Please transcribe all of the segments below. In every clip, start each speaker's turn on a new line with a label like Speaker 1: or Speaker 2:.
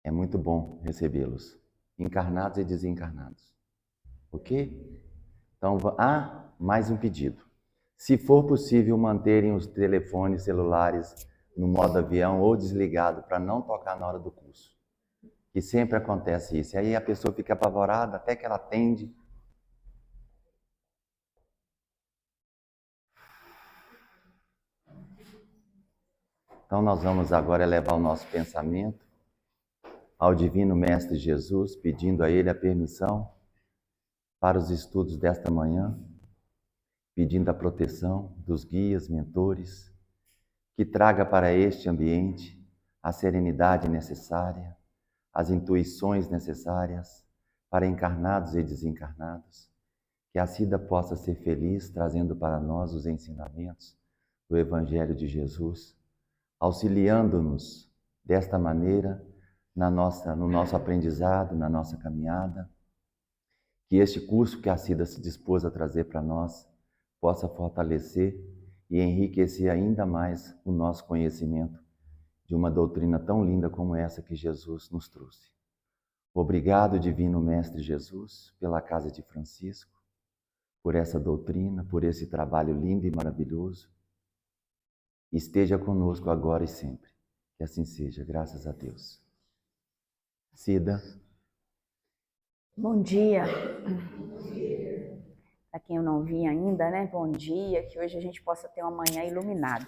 Speaker 1: É muito bom recebê-los, encarnados e desencarnados. Ok? Então, mais um pedido. Se for possível, manterem os telefones celulares no modo avião ou desligado para não tocar na hora do curso. Que sempre acontece isso. E aí a pessoa fica apavorada até que ela atende. Então nós vamos agora elevar o nosso pensamento ao Divino Mestre Jesus, pedindo a Ele a permissão para os estudos desta manhã, pedindo a proteção dos guias, mentores, que traga para este ambiente a serenidade necessária, as intuições necessárias para encarnados e desencarnados, que a Cida possa ser feliz, trazendo para nós os ensinamentos do Evangelho de Jesus, auxiliando-nos desta maneira no nosso aprendizado, na nossa caminhada, que este curso que a Cida se dispôs a trazer para nós possa fortalecer e enriquecer ainda mais o nosso conhecimento de uma doutrina tão linda como essa que Jesus nos trouxe. Obrigado, Divino Mestre Jesus, pela Casa de Francisco, por essa doutrina, por esse trabalho lindo e maravilhoso. Esteja conosco agora e sempre. Que assim seja, graças a Deus. Cida.
Speaker 2: Bom dia. Para quem eu não vi ainda, né? Bom dia, que hoje a gente possa ter uma manhã iluminada.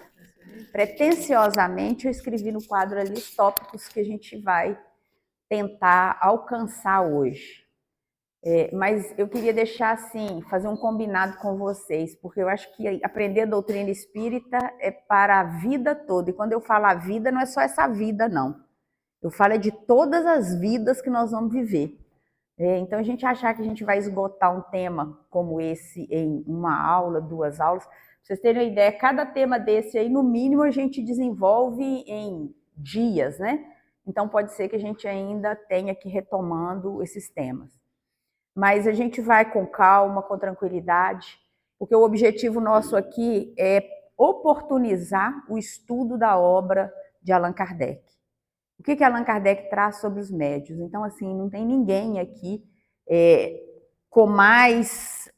Speaker 2: Pretensiosamente, eu escrevi no quadro ali os tópicos que a gente vai tentar alcançar hoje. Mas eu queria deixar assim, fazer um combinado com vocês, porque eu acho que aprender a doutrina espírita é para a vida toda. E quando eu falo a vida, não é só essa vida, não. Eu falo de todas as vidas que nós vamos viver. Então, a gente achar que a gente vai esgotar um tema como esse em uma aula, 2 aulas, pra vocês terem uma ideia, cada tema desse aí, no mínimo, a gente desenvolve em dias, né? Então, pode ser que a gente ainda tenha que ir retomando esses temas. Mas a gente vai com calma, com tranquilidade, porque o objetivo nosso aqui é oportunizar o estudo da obra de Allan Kardec. O que Allan Kardec traz sobre os médiuns? Então, assim, não tem ninguém aqui com mais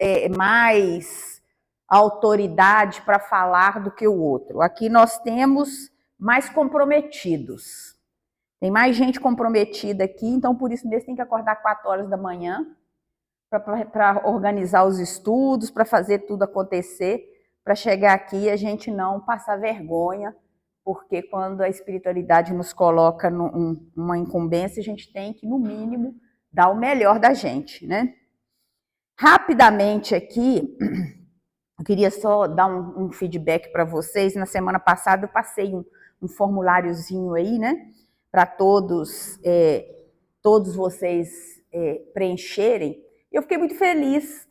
Speaker 2: autoridade para falar do que o outro. Aqui nós temos mais comprometidos. Tem mais gente comprometida aqui, então por isso mesmo tem que acordar 4 horas da manhã para organizar os estudos, para fazer tudo acontecer, para chegar aqui e a gente não passar vergonha, porque quando a espiritualidade nos coloca numa incumbência, a gente tem que, no mínimo, dar o melhor da gente, né? Rapidamente aqui, eu queria só dar um feedback para vocês. Na semana passada eu passei um formuláriozinho aí, né? Para todos vocês preencherem. Eu fiquei muito feliz,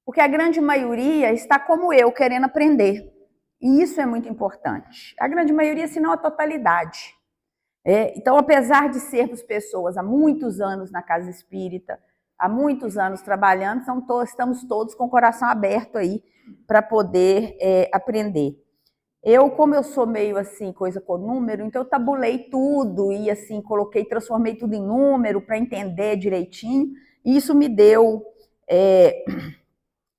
Speaker 2: porque a grande maioria está como eu, querendo aprender. E isso é muito importante. A grande maioria, se não a totalidade. Então, apesar de sermos pessoas há muitos anos na casa espírita, há muitos anos trabalhando, estamos todos com o coração aberto aí para poder aprender. Como eu sou meio assim, coisa com número, então eu tabulei tudo e assim, transformei tudo em número para entender direitinho. E isso me deu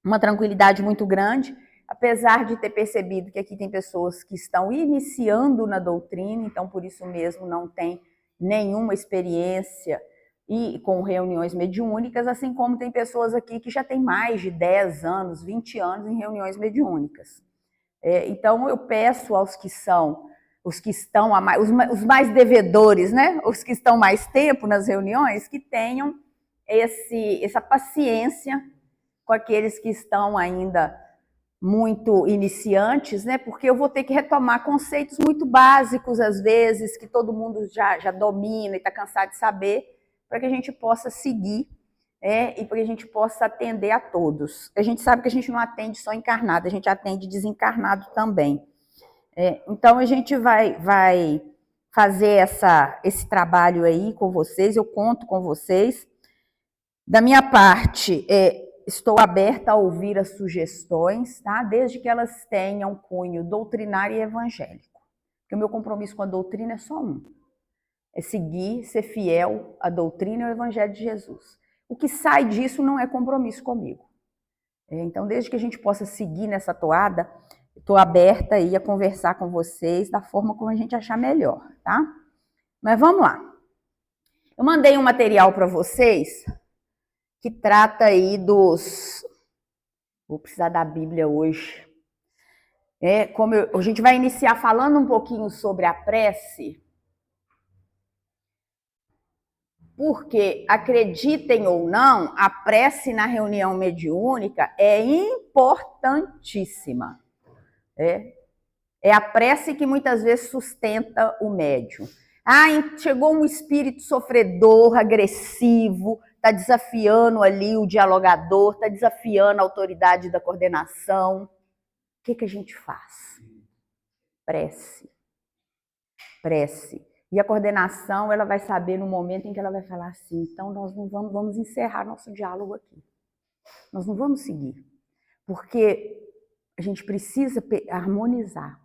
Speaker 2: uma tranquilidade muito grande, apesar de ter percebido que aqui tem pessoas que estão iniciando na doutrina, então por isso mesmo não tem nenhuma experiência com reuniões mediúnicas, assim como tem pessoas aqui que já têm mais de 10 anos, 20 anos em reuniões mediúnicas. Então eu peço aos que estão os mais devedores, né? Os que estão mais tempo nas reuniões, que tenham essa paciência com aqueles que estão ainda muito iniciantes, né? Porque eu vou ter que retomar conceitos muito básicos, às vezes, que todo mundo já domina e está cansado de saber, para que a gente possa seguir e para que a gente possa atender a todos. A gente sabe que a gente não atende só encarnado, a gente atende desencarnado também. Então, a gente vai fazer esse trabalho aí com vocês, eu conto com vocês. Da minha parte, estou aberta a ouvir as sugestões, tá? Desde que elas tenham cunho doutrinário e evangélico. Porque o meu compromisso com a doutrina é só um. é seguir, ser fiel à doutrina e ao Evangelho de Jesus. O que sai disso não é compromisso comigo. Então, desde que a gente possa seguir nessa toada, estou aberta aí a conversar com vocês da forma como a gente achar melhor, tá? Mas vamos lá. Eu mandei um material para vocês que trata aí dos... Vou precisar da Bíblia hoje. A gente vai iniciar falando um pouquinho sobre a prece, porque, acreditem ou não, a prece na reunião mediúnica é importantíssima. É a prece que muitas vezes sustenta o médium. Chegou um espírito sofredor, agressivo, está desafiando ali o dialogador, está desafiando a autoridade da coordenação. O que a gente faz? Prece. Prece. E a coordenação, ela vai saber no momento em que ela vai falar assim, então nós não vamos encerrar nosso diálogo aqui. Nós não vamos seguir. Porque a gente precisa harmonizar.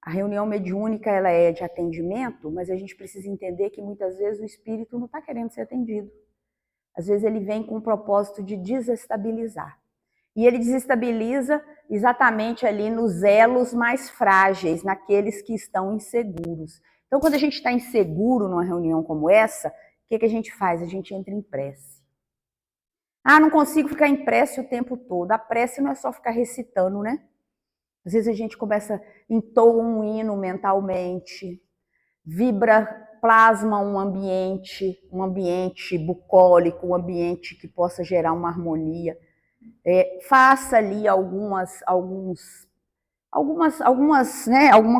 Speaker 2: A reunião mediúnica, ela é de atendimento, mas a gente precisa entender que muitas vezes o espírito não está querendo ser atendido. Às vezes ele vem com o propósito de desestabilizar. E ele desestabiliza exatamente ali nos elos mais frágeis, naqueles que estão inseguros. Então, quando a gente está inseguro numa reunião como essa, o que a gente faz? A gente entra em prece. Não consigo ficar em prece o tempo todo. A prece não é só ficar recitando, né? Às vezes a gente entoa um hino mentalmente, plasma um ambiente bucólico, um ambiente que possa gerar uma harmonia. Faça ali alguma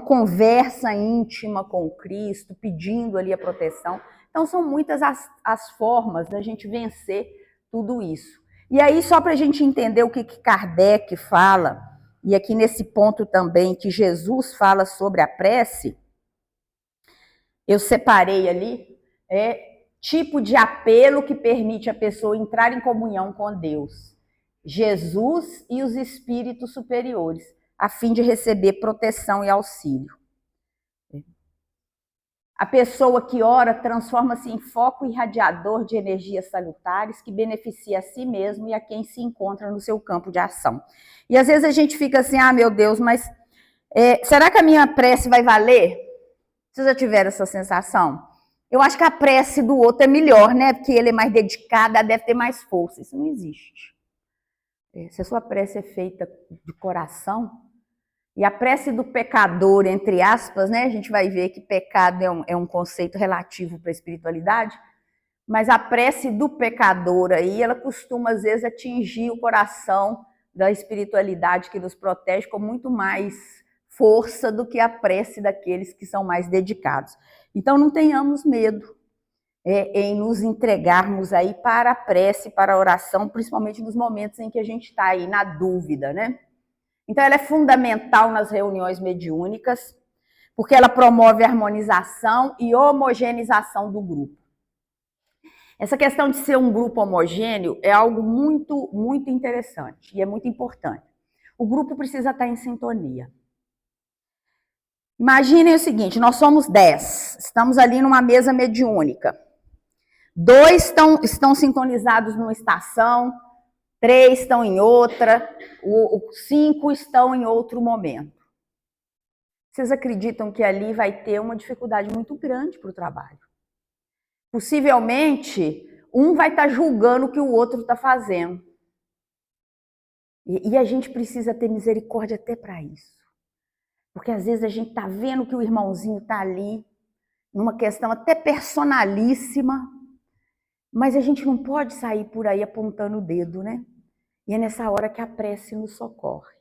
Speaker 2: conversa íntima com o Cristo, pedindo ali a proteção. Então, são muitas as formas da gente vencer tudo isso. E aí, só para a gente entender o que Kardec fala, e aqui nesse ponto também que Jesus fala sobre a prece, eu separei ali, tipo de apelo que permite a pessoa entrar em comunhão com Deus, Jesus e os espíritos superiores, a fim de receber proteção e auxílio. A pessoa que ora transforma-se em foco irradiador de energias salutares que beneficia a si mesmo e a quem se encontra no seu campo de ação. E às vezes a gente fica assim, meu Deus, mas será que a minha prece vai valer? Vocês já tiveram essa sensação? Eu acho que a prece do outro é melhor, né? Porque ele é mais dedicado, deve ter mais força. Isso não existe. Se a sua prece é feita de coração, e a prece do pecador, entre aspas, né? A gente vai ver que pecado é um conceito relativo para a espiritualidade, mas a prece do pecador aí, ela costuma, às vezes, atingir o coração da espiritualidade que nos protege com muito mais força do que a prece daqueles que são mais dedicados. Então, não tenhamos medo em nos entregarmos aí para a prece, para a oração, principalmente nos momentos em que a gente está aí na dúvida, né? Então, ela é fundamental nas reuniões mediúnicas, porque ela promove a harmonização e homogeneização do grupo. Essa questão de ser um grupo homogêneo é algo muito, muito interessante e é muito importante. O grupo precisa estar em sintonia. Imaginem o seguinte, nós somos 10, estamos ali numa mesa mediúnica. 2 estão sintonizados numa estação, 3 estão em outra, 5 estão em outro momento. Vocês acreditam que ali vai ter uma dificuldade muito grande para o trabalho? Possivelmente, um vai estar julgando o que o outro está fazendo. E a gente precisa ter misericórdia até para isso. Porque às vezes a gente está vendo que o irmãozinho está ali, numa questão até personalíssima, mas a gente não pode sair por aí apontando o dedo, né? E é nessa hora que a prece nos socorre.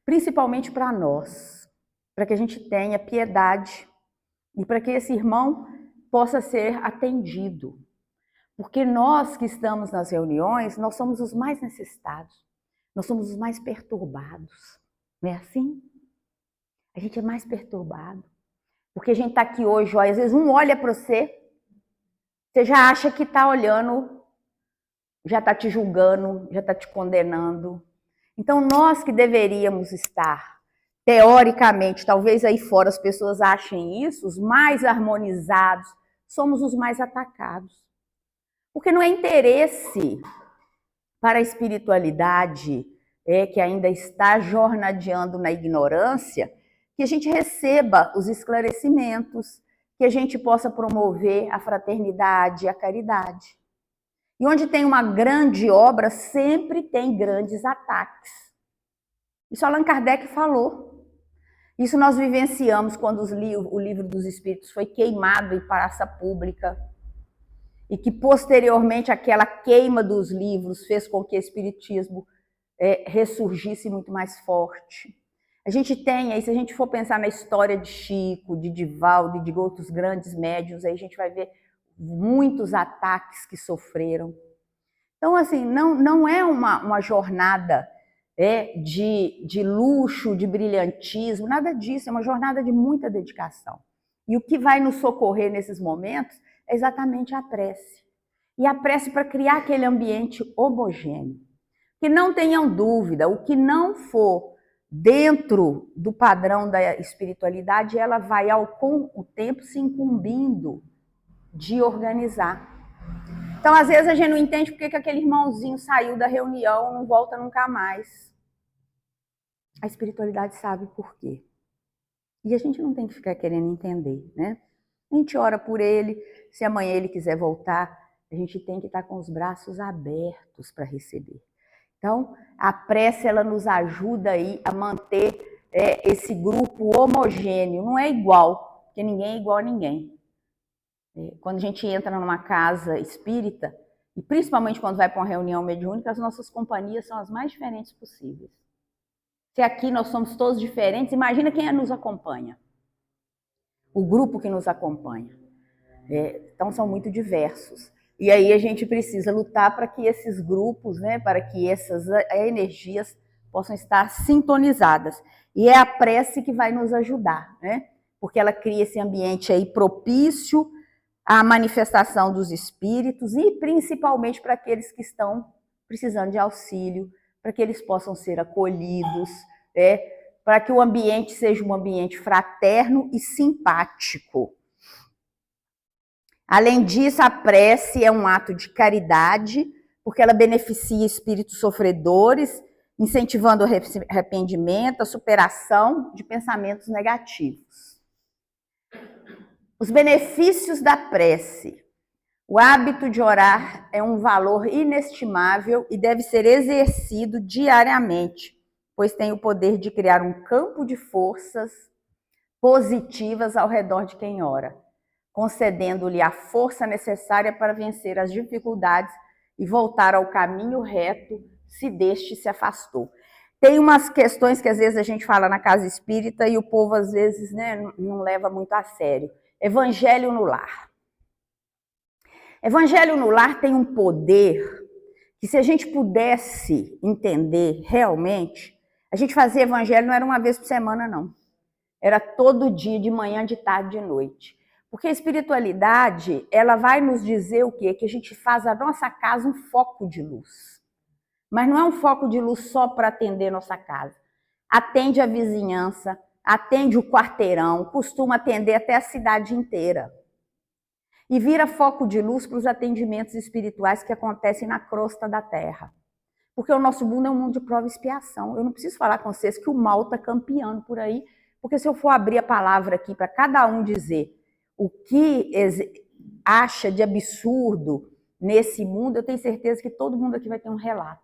Speaker 2: Principalmente para nós, para que a gente tenha piedade e para que esse irmão possa ser atendido. Porque nós que estamos nas reuniões, nós somos os mais necessitados, nós somos os mais perturbados. Não é assim? A gente é mais perturbado. Porque a gente está aqui hoje, às vezes um olha para você, você já acha que está olhando, já está te julgando, já está te condenando. Então, nós que deveríamos estar, teoricamente, talvez aí fora as pessoas achem isso, os mais harmonizados, somos os mais atacados. Porque não é interesse para a espiritualidade que ainda está jornadeando na ignorância, que a gente receba os esclarecimentos, que a gente possa promover a fraternidade e a caridade. E onde tem uma grande obra, sempre tem grandes ataques. Isso Allan Kardec falou. Isso nós vivenciamos quando o Livro dos Espíritos foi queimado em praça pública, e que posteriormente aquela queima dos livros fez com que o espiritismo ressurgisse muito mais forte. A gente tem, aí se a gente for pensar na história de Chico, de Divaldo e de outros grandes médiuns, aí a gente vai ver muitos ataques que sofreram. Então, assim, não é uma jornada de luxo, de brilhantismo, nada disso, é uma jornada de muita dedicação. E o que vai nos socorrer nesses momentos é exatamente a prece. E a prece para criar aquele ambiente homogêneo. Que não tenham dúvida, o que não for dentro do padrão da espiritualidade, ela vai, com o tempo, se incumbindo de organizar. Então, às vezes, a gente não entende porque que aquele irmãozinho saiu da reunião, não volta nunca mais. A espiritualidade sabe por quê. E a gente não tem que ficar querendo entender, né? A gente ora por ele, se amanhã ele quiser voltar, a gente tem que estar com os braços abertos para receber. Então, a prece, ela nos ajuda aí a manter esse grupo homogêneo. Não é igual, porque ninguém é igual a ninguém. Quando a gente entra numa casa espírita, e principalmente quando vai para uma reunião mediúnica, as nossas companhias são as mais diferentes possíveis. Se aqui nós somos todos diferentes, imagina quem nos acompanha. O grupo que nos acompanha. Então, são muito diversos. E aí a gente precisa lutar para que esses grupos, para que essas energias possam estar sintonizadas. E é a prece que vai nos ajudar, porque ela cria esse ambiente aí propício à manifestação dos espíritos e principalmente para aqueles que estão precisando de auxílio, para que eles possam ser acolhidos, para que o ambiente seja um ambiente fraterno e simpático. Além disso, a prece é um ato de caridade, porque ela beneficia espíritos sofredores, incentivando o arrependimento, a superação de pensamentos negativos. Os benefícios da prece. O hábito de orar é um valor inestimável e deve ser exercido diariamente, pois tem o poder de criar um campo de forças positivas ao redor de quem ora, concedendo-lhe a força necessária para vencer as dificuldades e voltar ao caminho reto se deste se afastou. Tem umas questões que às vezes a gente fala na casa espírita e o povo às vezes não leva muito a sério. Evangelho no lar. Evangelho no lar tem um poder que, se a gente pudesse entender realmente, a gente fazia evangelho não era uma vez por semana, não. Era todo dia, de manhã, de tarde, de noite. Porque a espiritualidade, ela vai nos dizer o quê? Que a gente faz a nossa casa um foco de luz. Mas não é um foco de luz só para atender a nossa casa. Atende a vizinhança, atende o quarteirão, costuma atender até a cidade inteira. E vira foco de luz para os atendimentos espirituais que acontecem na crosta da terra. Porque o nosso mundo é um mundo de prova e expiação. Eu não preciso falar com vocês que o mal está campeando por aí, porque se eu for abrir a palavra aqui para cada um dizer o que acha de absurdo nesse mundo, eu tenho certeza que todo mundo aqui vai ter um relato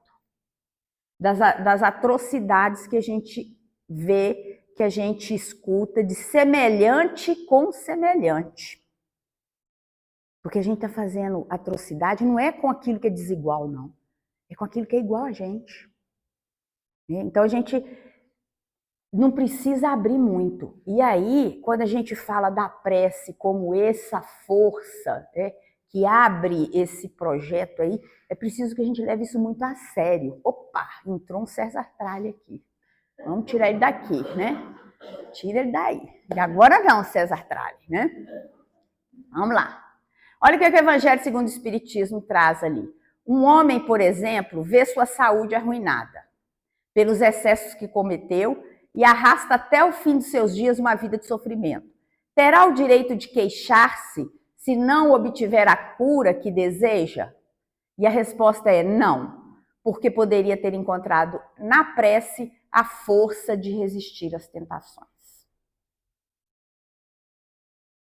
Speaker 2: das atrocidades que a gente vê, que a gente escuta, de semelhante com semelhante. Porque a gente está fazendo atrocidade não é com aquilo que é desigual, não. É com aquilo que é igual a gente. Então a gente não precisa abrir muito. E aí, quando a gente fala da prece como essa força que abre esse projeto aí, é preciso que a gente leve isso muito a sério. Opa, entrou um César Tralli aqui. Vamos tirar ele daqui, Tira ele daí. E agora não, César Tralli, Vamos lá. Olha o que o Evangelho segundo o Espiritismo traz ali. Um homem, por exemplo, vê sua saúde arruinada pelos excessos que cometeu e arrasta até o fim dos seus dias uma vida de sofrimento. Terá o direito de queixar-se se se não obtiver a cura que deseja? E a resposta é não, porque poderia ter encontrado na prece a força de resistir às tentações.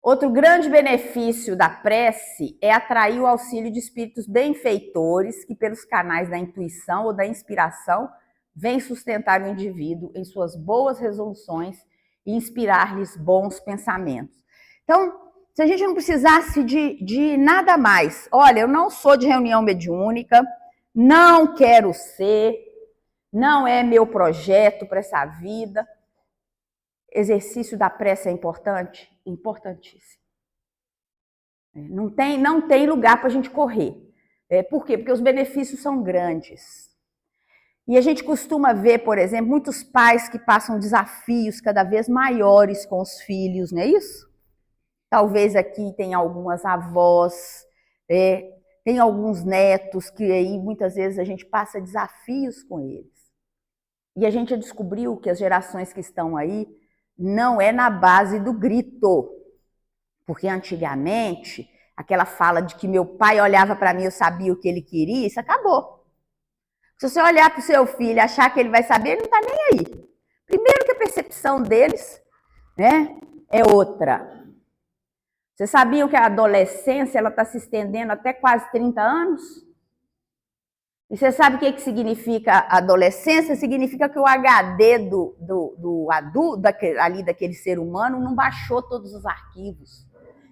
Speaker 2: Outro grande benefício da prece é atrair o auxílio de espíritos benfeitores que, pelos canais da intuição ou da inspiração, vêm sustentar o indivíduo em suas boas resoluções e inspirar-lhes bons pensamentos. Então, se a gente não precisasse de nada mais, olha, eu não sou de reunião mediúnica, não quero ser, não é meu projeto para essa vida. Exercício da prece é importante? Importantíssimo. Não tem lugar para a gente correr. Por quê? Porque os benefícios são grandes. E a gente costuma ver, por exemplo, muitos pais que passam desafios cada vez maiores com os filhos, não é isso? Talvez aqui tenha algumas avós, tem alguns netos que aí muitas vezes a gente passa desafios com eles. E a gente descobriu que as gerações que estão aí não é na base do grito. Porque antigamente, aquela fala de que meu pai olhava para mim e eu sabia o que ele queria, isso acabou. Se você olhar para o seu filho e achar que ele vai saber, ele não está nem aí. Primeiro que a percepção deles, né, é outra. Vocês sabiam que a adolescência está se estendendo até quase 30 anos? E você sabe o que significa adolescência? Significa que o HD do adulto, daquele ser humano, não baixou todos os arquivos.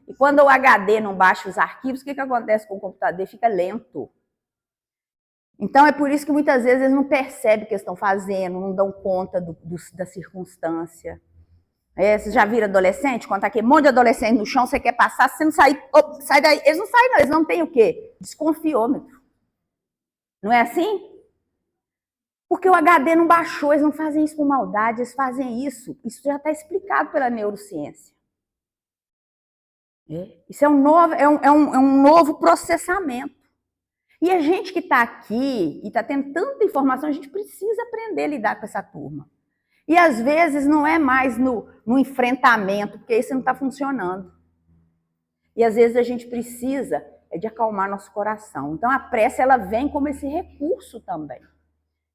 Speaker 2: E quando o HD não baixa os arquivos, o que acontece com o computador? Ele fica lento. Então, é por isso que muitas vezes eles não percebem o que estão fazendo, não dão conta da circunstância. Vocês já viram adolescente? Quando tá aquele monte de adolescente no chão, você quer passar, se você não sair, sai daí. Eles não saem, não. Eles não têm o quê? Desconfiômetro. Não é assim? Porque o HD não baixou, eles não fazem isso por maldade, eles fazem isso. Isso já está explicado pela neurociência. Isso é um novo processamento. E a gente que está aqui e está tendo tanta informação, a gente precisa aprender a lidar com essa turma. E às vezes não é mais no enfrentamento, porque isso não está funcionando. E às vezes a gente precisa de acalmar nosso coração. Então a prece ela vem como esse recurso também.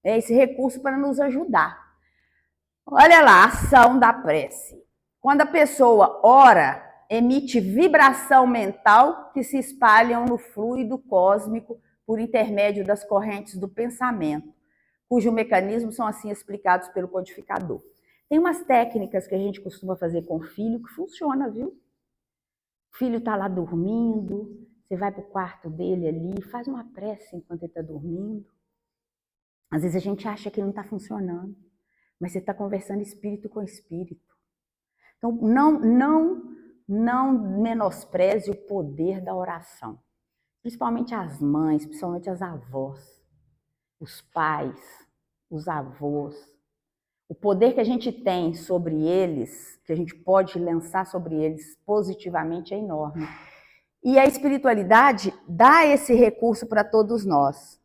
Speaker 2: Esse recurso para nos ajudar. Olha lá, a ação da prece. Quando a pessoa ora, emite vibração mental que se espalham no fluido cósmico por intermédio das correntes do pensamento, cujo mecanismo são assim explicados pelo codificador. Tem umas técnicas que a gente costuma fazer com o filho que funciona, viu? O filho está lá dormindo, você vai para o quarto dele ali, faz uma prece enquanto ele está dormindo. Às vezes a gente acha que não está funcionando, mas você está conversando espírito com espírito. Então, não menospreze o poder da oração. Principalmente as mães, principalmente as avós, os pais, os avós. O poder que a gente tem sobre eles, que a gente pode lançar sobre eles positivamente é enorme. E a espiritualidade dá esse recurso para todos nós.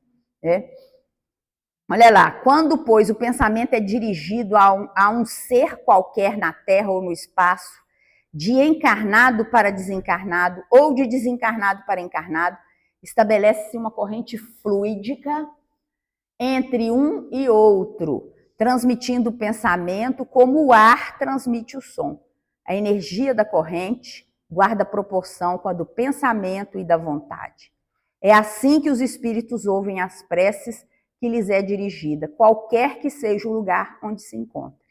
Speaker 2: Olha lá, quando, pois, o pensamento é dirigido a um ser qualquer na Terra ou no espaço, de encarnado para desencarnado ou de desencarnado para encarnado, estabelece-se uma corrente fluídica entre um e outro, transmitindo o pensamento como o ar transmite o som. A energia da corrente guarda proporção com a do pensamento e da vontade. É assim que os espíritos ouvem as preces que lhes é dirigida, qualquer que seja o lugar onde se encontre.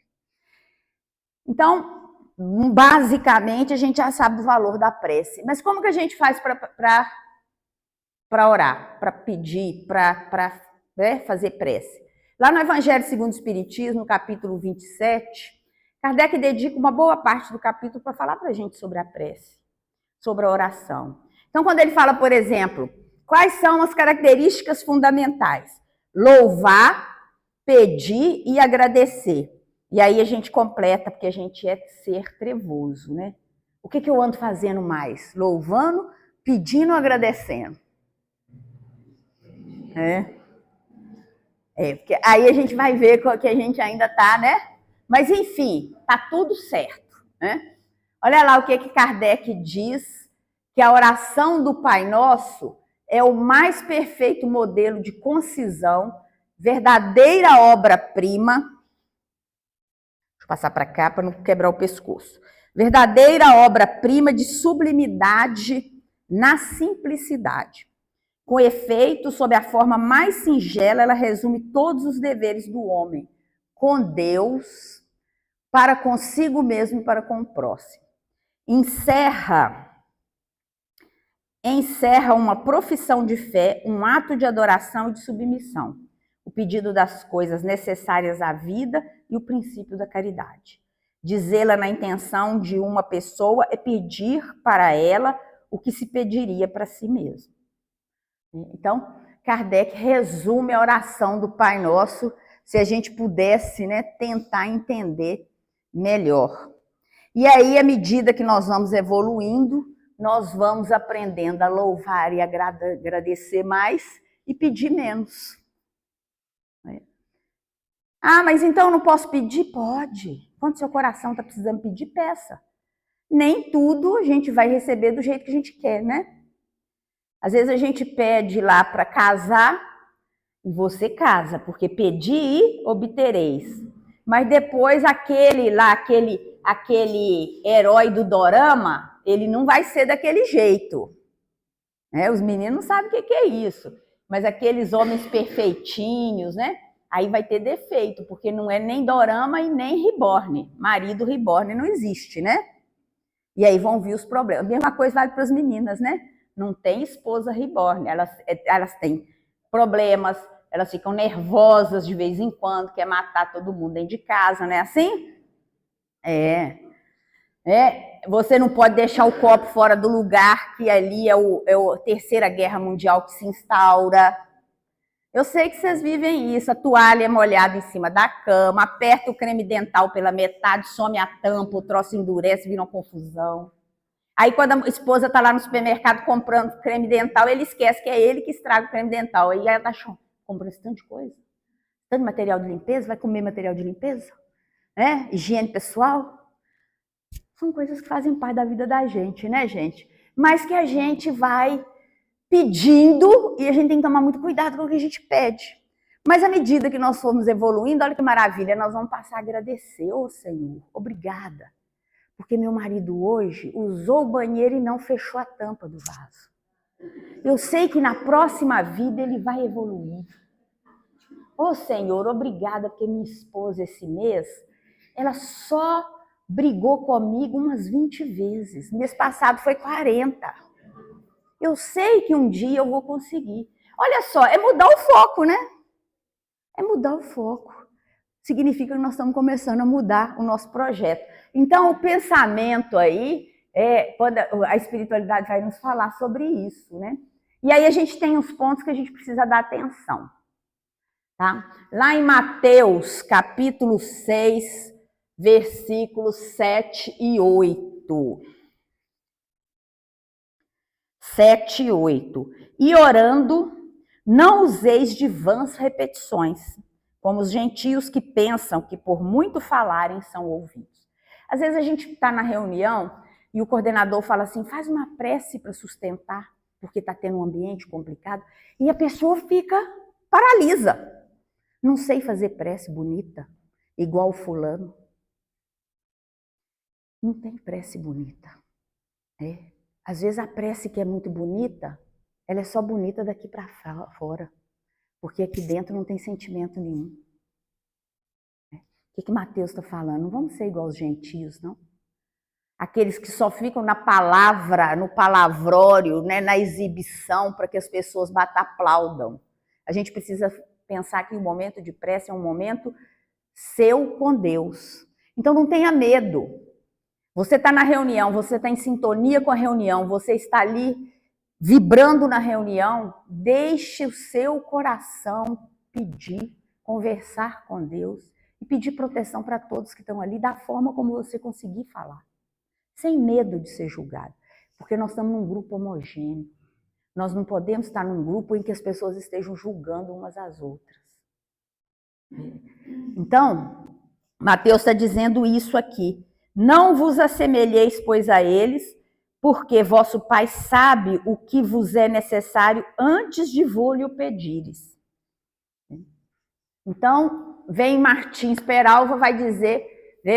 Speaker 2: Então, basicamente, a gente já sabe o valor da prece. Mas como que a gente faz para orar, para pedir, para fazer prece? Lá no Evangelho segundo o Espiritismo, no capítulo 27, Kardec dedica uma boa parte do capítulo para falar para a gente sobre a prece, sobre a oração. Então, quando ele fala, por exemplo, quais são as características fundamentais? Louvar, pedir e agradecer. E aí a gente completa, porque a gente é ser trevoso, né? O que eu ando fazendo mais? Louvando, pedindo ou agradecendo? Porque aí a gente vai ver que a gente ainda está, né? Mas enfim, está tudo certo, né? Olha lá o que Kardec diz que a oração do Pai Nosso é o mais perfeito modelo de concisão, verdadeira obra-prima. Deixa eu passar para cá para não quebrar o pescoço. Verdadeira obra-prima de sublimidade na simplicidade. Com efeito, sob a forma mais singela, ela resume todos os deveres do homem, com Deus, para consigo mesmo e para com o próximo. Encerra uma profissão de fé, um ato de adoração e de submissão, o pedido das coisas necessárias à vida e o princípio da caridade. Dizê-la na intenção de uma pessoa é pedir para ela o que se pediria para si mesmo. Então, Kardec resume a oração do Pai Nosso, se a gente pudesse, né, tentar entender melhor. E aí, à medida que nós vamos evoluindo, nós vamos aprendendo a louvar e agradecer mais e pedir menos. Ah, mas então eu não posso pedir? Pode. Quando seu coração está precisando pedir, peça. Nem tudo a gente vai receber do jeito que a gente quer, né? Às vezes a gente pede lá para casar e você casa, porque pedir, obtereis. Mas depois aquele herói do dorama, ele não vai ser daquele jeito. Né? Os meninos não sabem o que é isso. Mas aqueles homens perfeitinhos, né? Aí vai ter defeito, porque não é nem dorama e nem reborn. Marido reborn não existe, né? E aí vão vir os problemas. A mesma coisa vale para as meninas, né? Não tem esposa reborn. Elas têm problemas, elas ficam nervosas de vez em quando, quer matar todo mundo dentro de casa, não é assim? Você não pode deixar o copo fora do lugar, que ali é a Terceira Guerra Mundial que se instaura. Eu sei que vocês vivem isso, a toalha é molhada em cima da cama, aperta o creme dental pela metade, some a tampa, o troço endurece, vira uma confusão. Aí quando a esposa está lá no supermercado comprando creme dental, ele esquece que é ele que estraga o creme dental. Aí ela está comprando esse tanto de coisa, tanto material de limpeza, vai comer material de limpeza, né? Higiene pessoal. São coisas que fazem parte da vida da gente, né, gente? Mas que a gente vai pedindo e a gente tem que tomar muito cuidado com o que a gente pede. Mas à medida que nós formos evoluindo, olha que maravilha, nós vamos passar a agradecer. Ô, Senhor, obrigada. Porque meu marido hoje usou o banheiro e não fechou a tampa do vaso. Eu sei que na próxima vida ele vai evoluir. Ô, Senhor, obrigada, porque minha esposa esse mês, ela só brigou comigo umas 20 vezes. Mês passado foi 40. Eu sei que um dia eu vou conseguir. Olha só, é mudar o foco, né? É mudar o foco. Significa que nós estamos começando a mudar o nosso projeto. Então, o pensamento aí, quando a espiritualidade vai nos falar sobre isso, né? E aí a gente tem os pontos que a gente precisa dar atenção. Tá? Lá em Mateus, capítulo 6, versículos 7 e 8. 7 e 8. E orando, não useis de vãs repetições, como os gentios que pensam que por muito falarem são ouvidos. Às vezes a gente está na reunião e o coordenador fala assim, faz uma prece para sustentar, porque está tendo um ambiente complicado, e a pessoa paralisa. Não sei fazer prece bonita, igual o fulano. Não tem prece bonita. Às vezes a prece que é muito bonita, ela é só bonita daqui para fora. Porque aqui dentro não tem sentimento nenhum. O que Mateus está falando? Não vamos ser igual aos gentios, não. Aqueles que só ficam na palavra, no palavrório, né, na exibição, para que as pessoas aplaudam. A gente precisa pensar que o momento de prece é um momento seu com Deus. Então não tenha medo. Você está na reunião, você está em sintonia com a reunião, você está ali vibrando na reunião, deixe o seu coração pedir, conversar com Deus e pedir proteção para todos que estão ali, da forma como você conseguir falar. Sem medo de ser julgado, porque nós estamos num grupo homogêneo. Nós não podemos estar num grupo em que as pessoas estejam julgando umas às outras. Então, Mateus está dizendo isso aqui. Não vos assemelheis, pois, a eles, porque vosso Pai sabe o que vos é necessário antes de vos-lhe pedires. Então, vem Martins Peralva, vai dizer,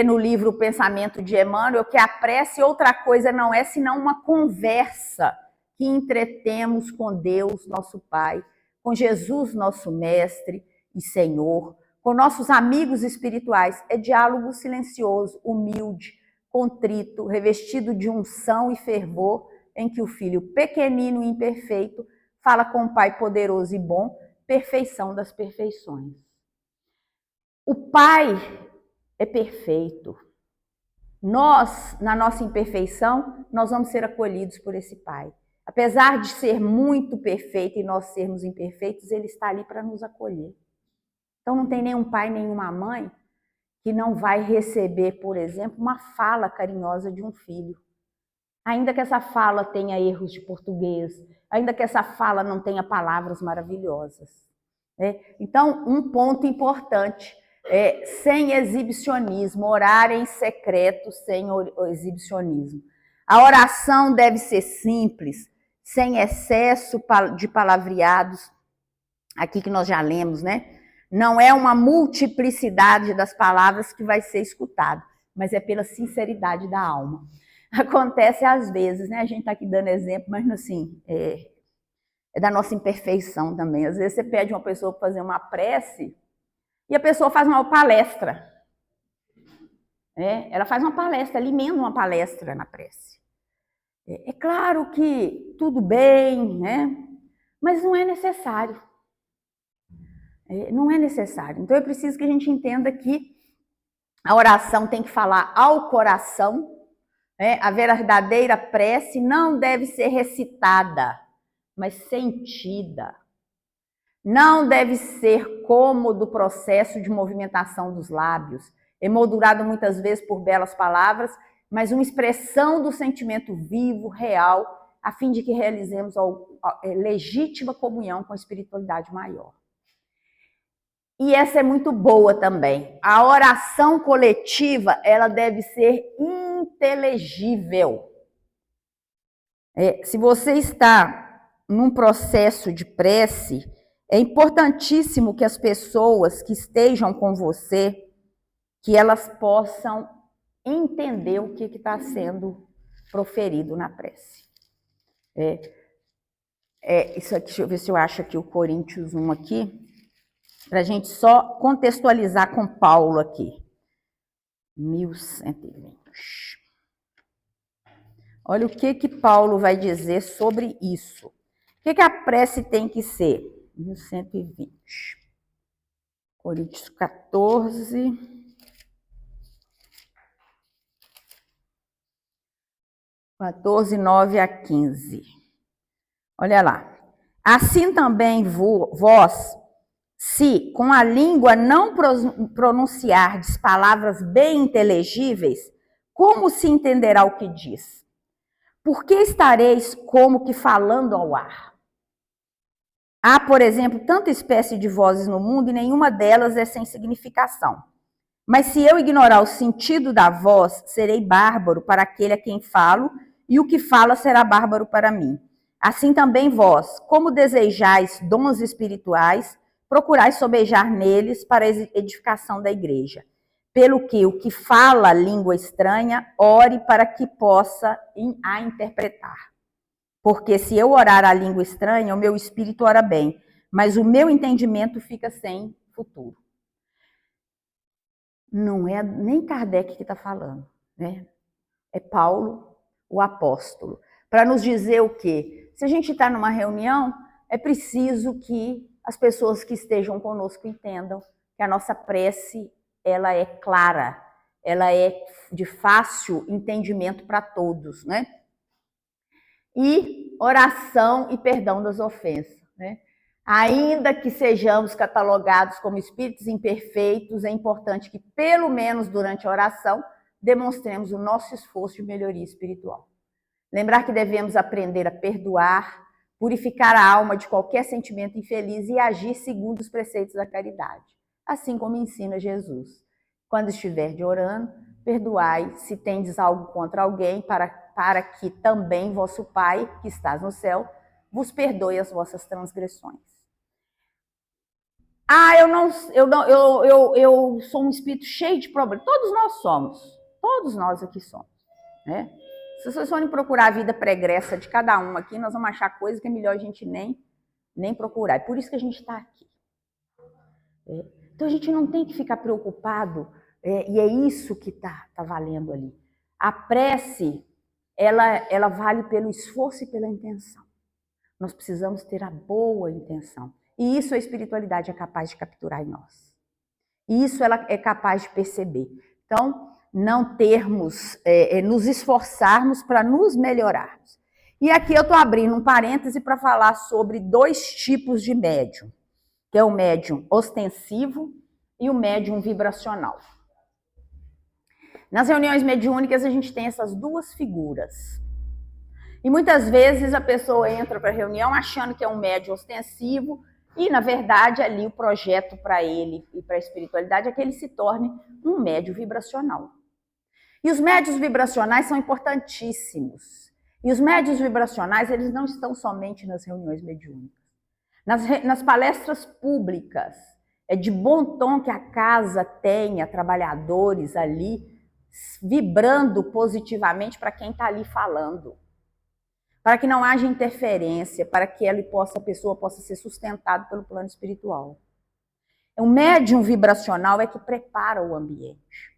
Speaker 2: no livro O Pensamento de Emmanuel, que a prece outra coisa não é senão uma conversa que entretemos com Deus, nosso Pai, com Jesus, nosso Mestre e Senhor, com nossos amigos espirituais. É diálogo silencioso, humilde, contrito, revestido de unção e fervor, em que o filho pequenino e imperfeito fala com o Pai poderoso e bom, perfeição das perfeições. O Pai é perfeito. Nós, na nossa imperfeição, nós vamos ser acolhidos por esse Pai. Apesar de ser muito perfeito e nós sermos imperfeitos, Ele está ali para nos acolher. Então não tem nenhum pai, nenhuma mãe que não vai receber, por exemplo, uma fala carinhosa de um filho. Ainda que essa fala tenha erros de português, ainda que essa fala não tenha palavras maravilhosas. Então, um ponto importante, sem exibicionismo, orar em secreto sem exibicionismo. A oração deve ser simples, sem excesso de palavreados, aqui que nós já lemos, né? Não é uma multiplicidade das palavras que vai ser escutada, mas é pela sinceridade da alma. Acontece às vezes, né? A gente está aqui dando exemplo, mas assim, é da nossa imperfeição também. Às vezes você pede uma pessoa para fazer uma prece e a pessoa faz uma palestra. Ela faz uma palestra, ela emenda uma palestra na prece. É claro que tudo bem, né? Mas não é necessário. Não é necessário. Então é preciso que a gente entenda que a oração tem que falar ao coração. A verdadeira prece não deve ser recitada, mas sentida. Não deve ser cômodo o processo de movimentação dos lábios, emoldurado muitas vezes por belas palavras, mas uma expressão do sentimento vivo, real, a fim de que realizemos a legítima comunhão com a espiritualidade maior. E essa é muito boa também. A oração coletiva, ela deve ser inteligível. Se você está num processo de prece, é importantíssimo que as pessoas que estejam com você, que elas possam entender o que está sendo proferido na prece. Isso aqui, deixa eu ver se eu acho aqui o Coríntios 1 aqui, para a gente só contextualizar com Paulo aqui. 1120. Olha o que Paulo vai dizer sobre isso. O que a prece tem que ser? 1120. Coríntios 14. 14, 9 a 15. Olha lá. Assim também vós, se com a língua não pronunciardes palavras bem inteligíveis, como se entenderá o que diz? Por que estareis como que falando ao ar? Há, por exemplo, tanta espécie de vozes no mundo e nenhuma delas é sem significação. Mas se eu ignorar o sentido da voz, serei bárbaro para aquele a quem falo, e o que fala será bárbaro para mim. Assim também vós, como desejais dons espirituais, procurai sobejar neles para a edificação da igreja. Pelo que o que fala língua estranha, ore para que possa a interpretar. Porque se eu orar a língua estranha, o meu espírito ora bem, mas o meu entendimento fica sem futuro. Não é nem Kardec que está falando, né? É Paulo, o apóstolo. Para nos dizer o quê? Se a gente está numa reunião, é preciso que as pessoas que estejam conosco entendam que a nossa prece, ela é clara, ela é de fácil entendimento para todos, né? E oração e perdão das ofensas, né? Ainda que sejamos catalogados como espíritos imperfeitos, é importante que, pelo menos durante a oração, demonstremos o nosso esforço de melhoria espiritual. Lembrar que devemos aprender a perdoar, purificar a alma de qualquer sentimento infeliz e agir segundo os preceitos da caridade, assim como ensina Jesus. Quando estiver orando, perdoai se tendes algo contra alguém, para para que também vosso Pai, que estás no céu, vos perdoe as vossas transgressões. Eu sou um espírito cheio de problemas. Todos nós somos. Todos nós aqui somos. Né? Se vocês forem procurar a vida pregressa de cada um aqui, nós vamos achar coisa que é melhor a gente nem procurar. É por isso que a gente está aqui. Então a gente não tem que ficar preocupado, e é isso que tá valendo ali. A prece, ela vale pelo esforço e pela intenção. Nós precisamos ter a boa intenção. E isso a espiritualidade é capaz de capturar em nós. E isso ela é capaz de perceber. Então, não termos, nos esforçarmos para nos melhorarmos. E aqui eu estou abrindo um parêntese para falar sobre 2 tipos de médium, que é o médium ostensivo e o médium vibracional. Nas reuniões mediúnicas a gente tem essas 2 figuras. E muitas vezes a pessoa entra para a reunião achando que é um médium ostensivo e, na verdade, ali o projeto para ele e para a espiritualidade é que ele se torne um médium vibracional. E os médiuns vibracionais são importantíssimos. E os médiuns vibracionais, eles não estão somente nas reuniões mediúnicas. Nas palestras públicas, é de bom tom que a casa tenha trabalhadores ali vibrando positivamente para quem está ali falando. Para que não haja interferência, para que a pessoa possa ser sustentada pelo plano espiritual. O médium vibracional é que prepara o ambiente.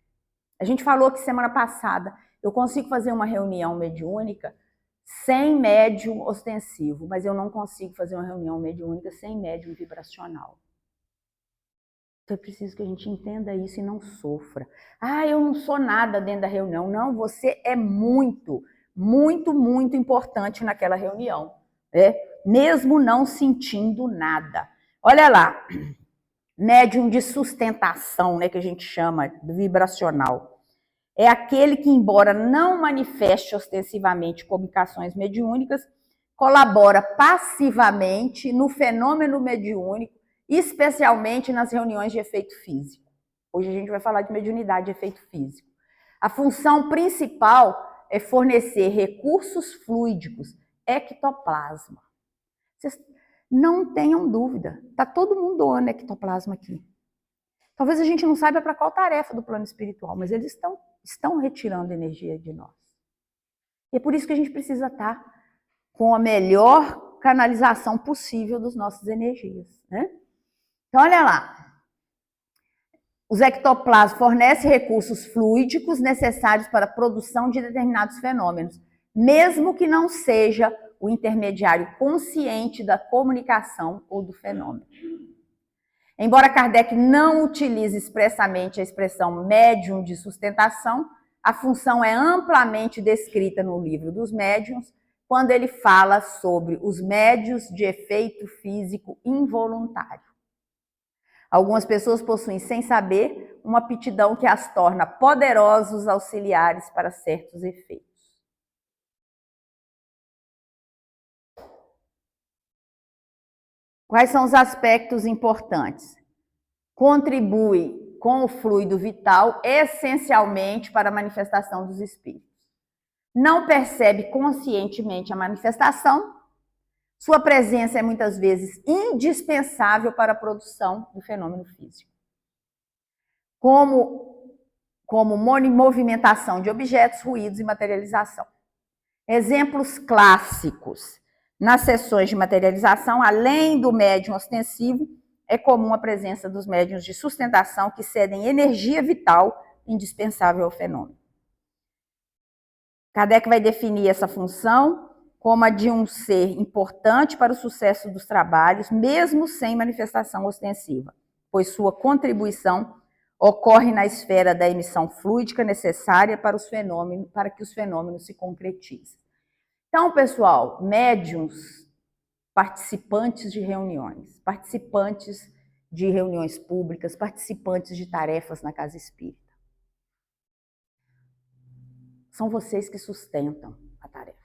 Speaker 2: A gente falou que semana passada eu consigo fazer uma reunião mediúnica sem médium ostensivo, mas eu não consigo fazer uma reunião mediúnica sem médium vibracional. Então é preciso que a gente entenda isso e não sofra. Eu não sou nada dentro da reunião. Não, você é muito, muito, muito importante naquela reunião. Mesmo não sentindo nada. Olha lá, médium de sustentação, né, que a gente chama de vibracional. É aquele que, embora não manifeste ostensivamente comunicações mediúnicas, colabora passivamente no fenômeno mediúnico, especialmente nas reuniões de efeito físico. Hoje a gente vai falar de mediunidade de efeito físico. A função principal é fornecer recursos fluídicos, ectoplasma. Vocês não tenham dúvida, está todo mundo doando ectoplasma aqui. Talvez a gente não saiba para qual tarefa do plano espiritual, mas eles estão retirando energia de nós. E é por isso que a gente precisa estar com a melhor canalização possível das nossas energias, né? Então, olha lá. Os ectoplasmas fornecem recursos fluídicos necessários para a produção de determinados fenômenos, mesmo que não seja o intermediário consciente da comunicação ou do fenômeno. Embora Kardec não utilize expressamente a expressão médium de sustentação, a função é amplamente descrita no livro dos médiuns, quando ele fala sobre os médiuns de efeito físico involuntário. Algumas pessoas possuem, sem saber, uma aptidão que as torna poderosos auxiliares para certos efeitos. Quais são os aspectos importantes? Contribui com o fluido vital essencialmente para a manifestação dos espíritos. Não percebe conscientemente a manifestação. Sua presença é muitas vezes indispensável para a produção do fenômeno físico. Como movimentação de objetos, ruídos e materialização. Exemplos clássicos. Nas sessões de materialização, além do médium ostensivo, é comum a presença dos médiuns de sustentação que cedem energia vital indispensável ao fenômeno. Kardec vai definir essa função como a de um ser importante para o sucesso dos trabalhos, mesmo sem manifestação ostensiva, pois sua contribuição ocorre na esfera da emissão fluídica necessária para que os fenômenos se concretizem. Então, pessoal, médiuns, participantes de reuniões, participantes de reuniões públicas, participantes de tarefas na casa espírita. São vocês que sustentam a tarefa.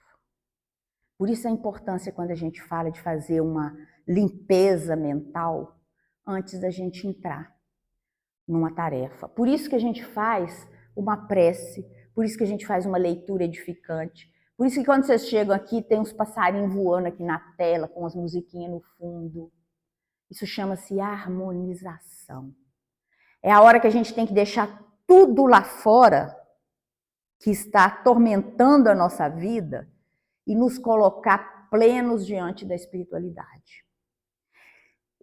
Speaker 2: Por isso a importância quando a gente fala de fazer uma limpeza mental antes da gente entrar numa tarefa. Por isso que a gente faz uma prece, por isso que a gente faz uma leitura edificante, Por isso que quando vocês chegam aqui, tem uns passarinhos voando aqui na tela, com as musiquinhas no fundo. Isso chama-se harmonização. É a hora que a gente tem que deixar tudo lá fora que está atormentando a nossa vida e nos colocar plenos diante da espiritualidade.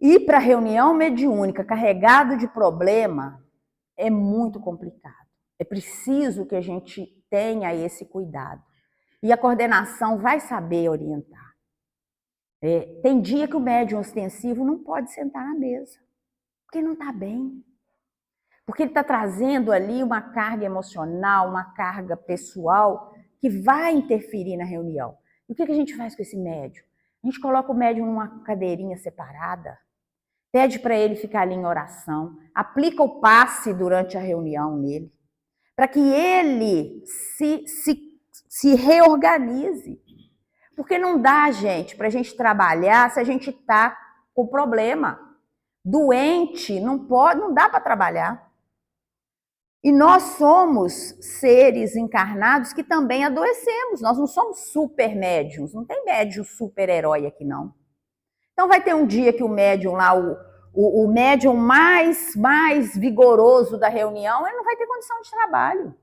Speaker 2: Ir para a reunião mediúnica carregado de problema é muito complicado. É preciso que a gente tenha esse cuidado. E a coordenação vai saber orientar. Tem dia que o médium ostensivo não pode sentar na mesa, porque não está bem. Porque ele está trazendo ali uma carga emocional, uma carga pessoal, que vai interferir na reunião. E o que a gente faz com esse médium? A gente coloca o médium numa cadeirinha separada, pede para ele ficar ali em oração, aplica o passe durante a reunião nele, para que ele se reorganize. Porque não dá, gente, para a gente trabalhar se a gente está com problema. Doente, não dá para trabalhar. E nós somos seres encarnados que também adoecemos. Nós não somos super médiums. Não tem médium super-herói aqui, não. Então vai ter um dia que o médium lá, o médium mais vigoroso da reunião, ele não vai ter condição de trabalho.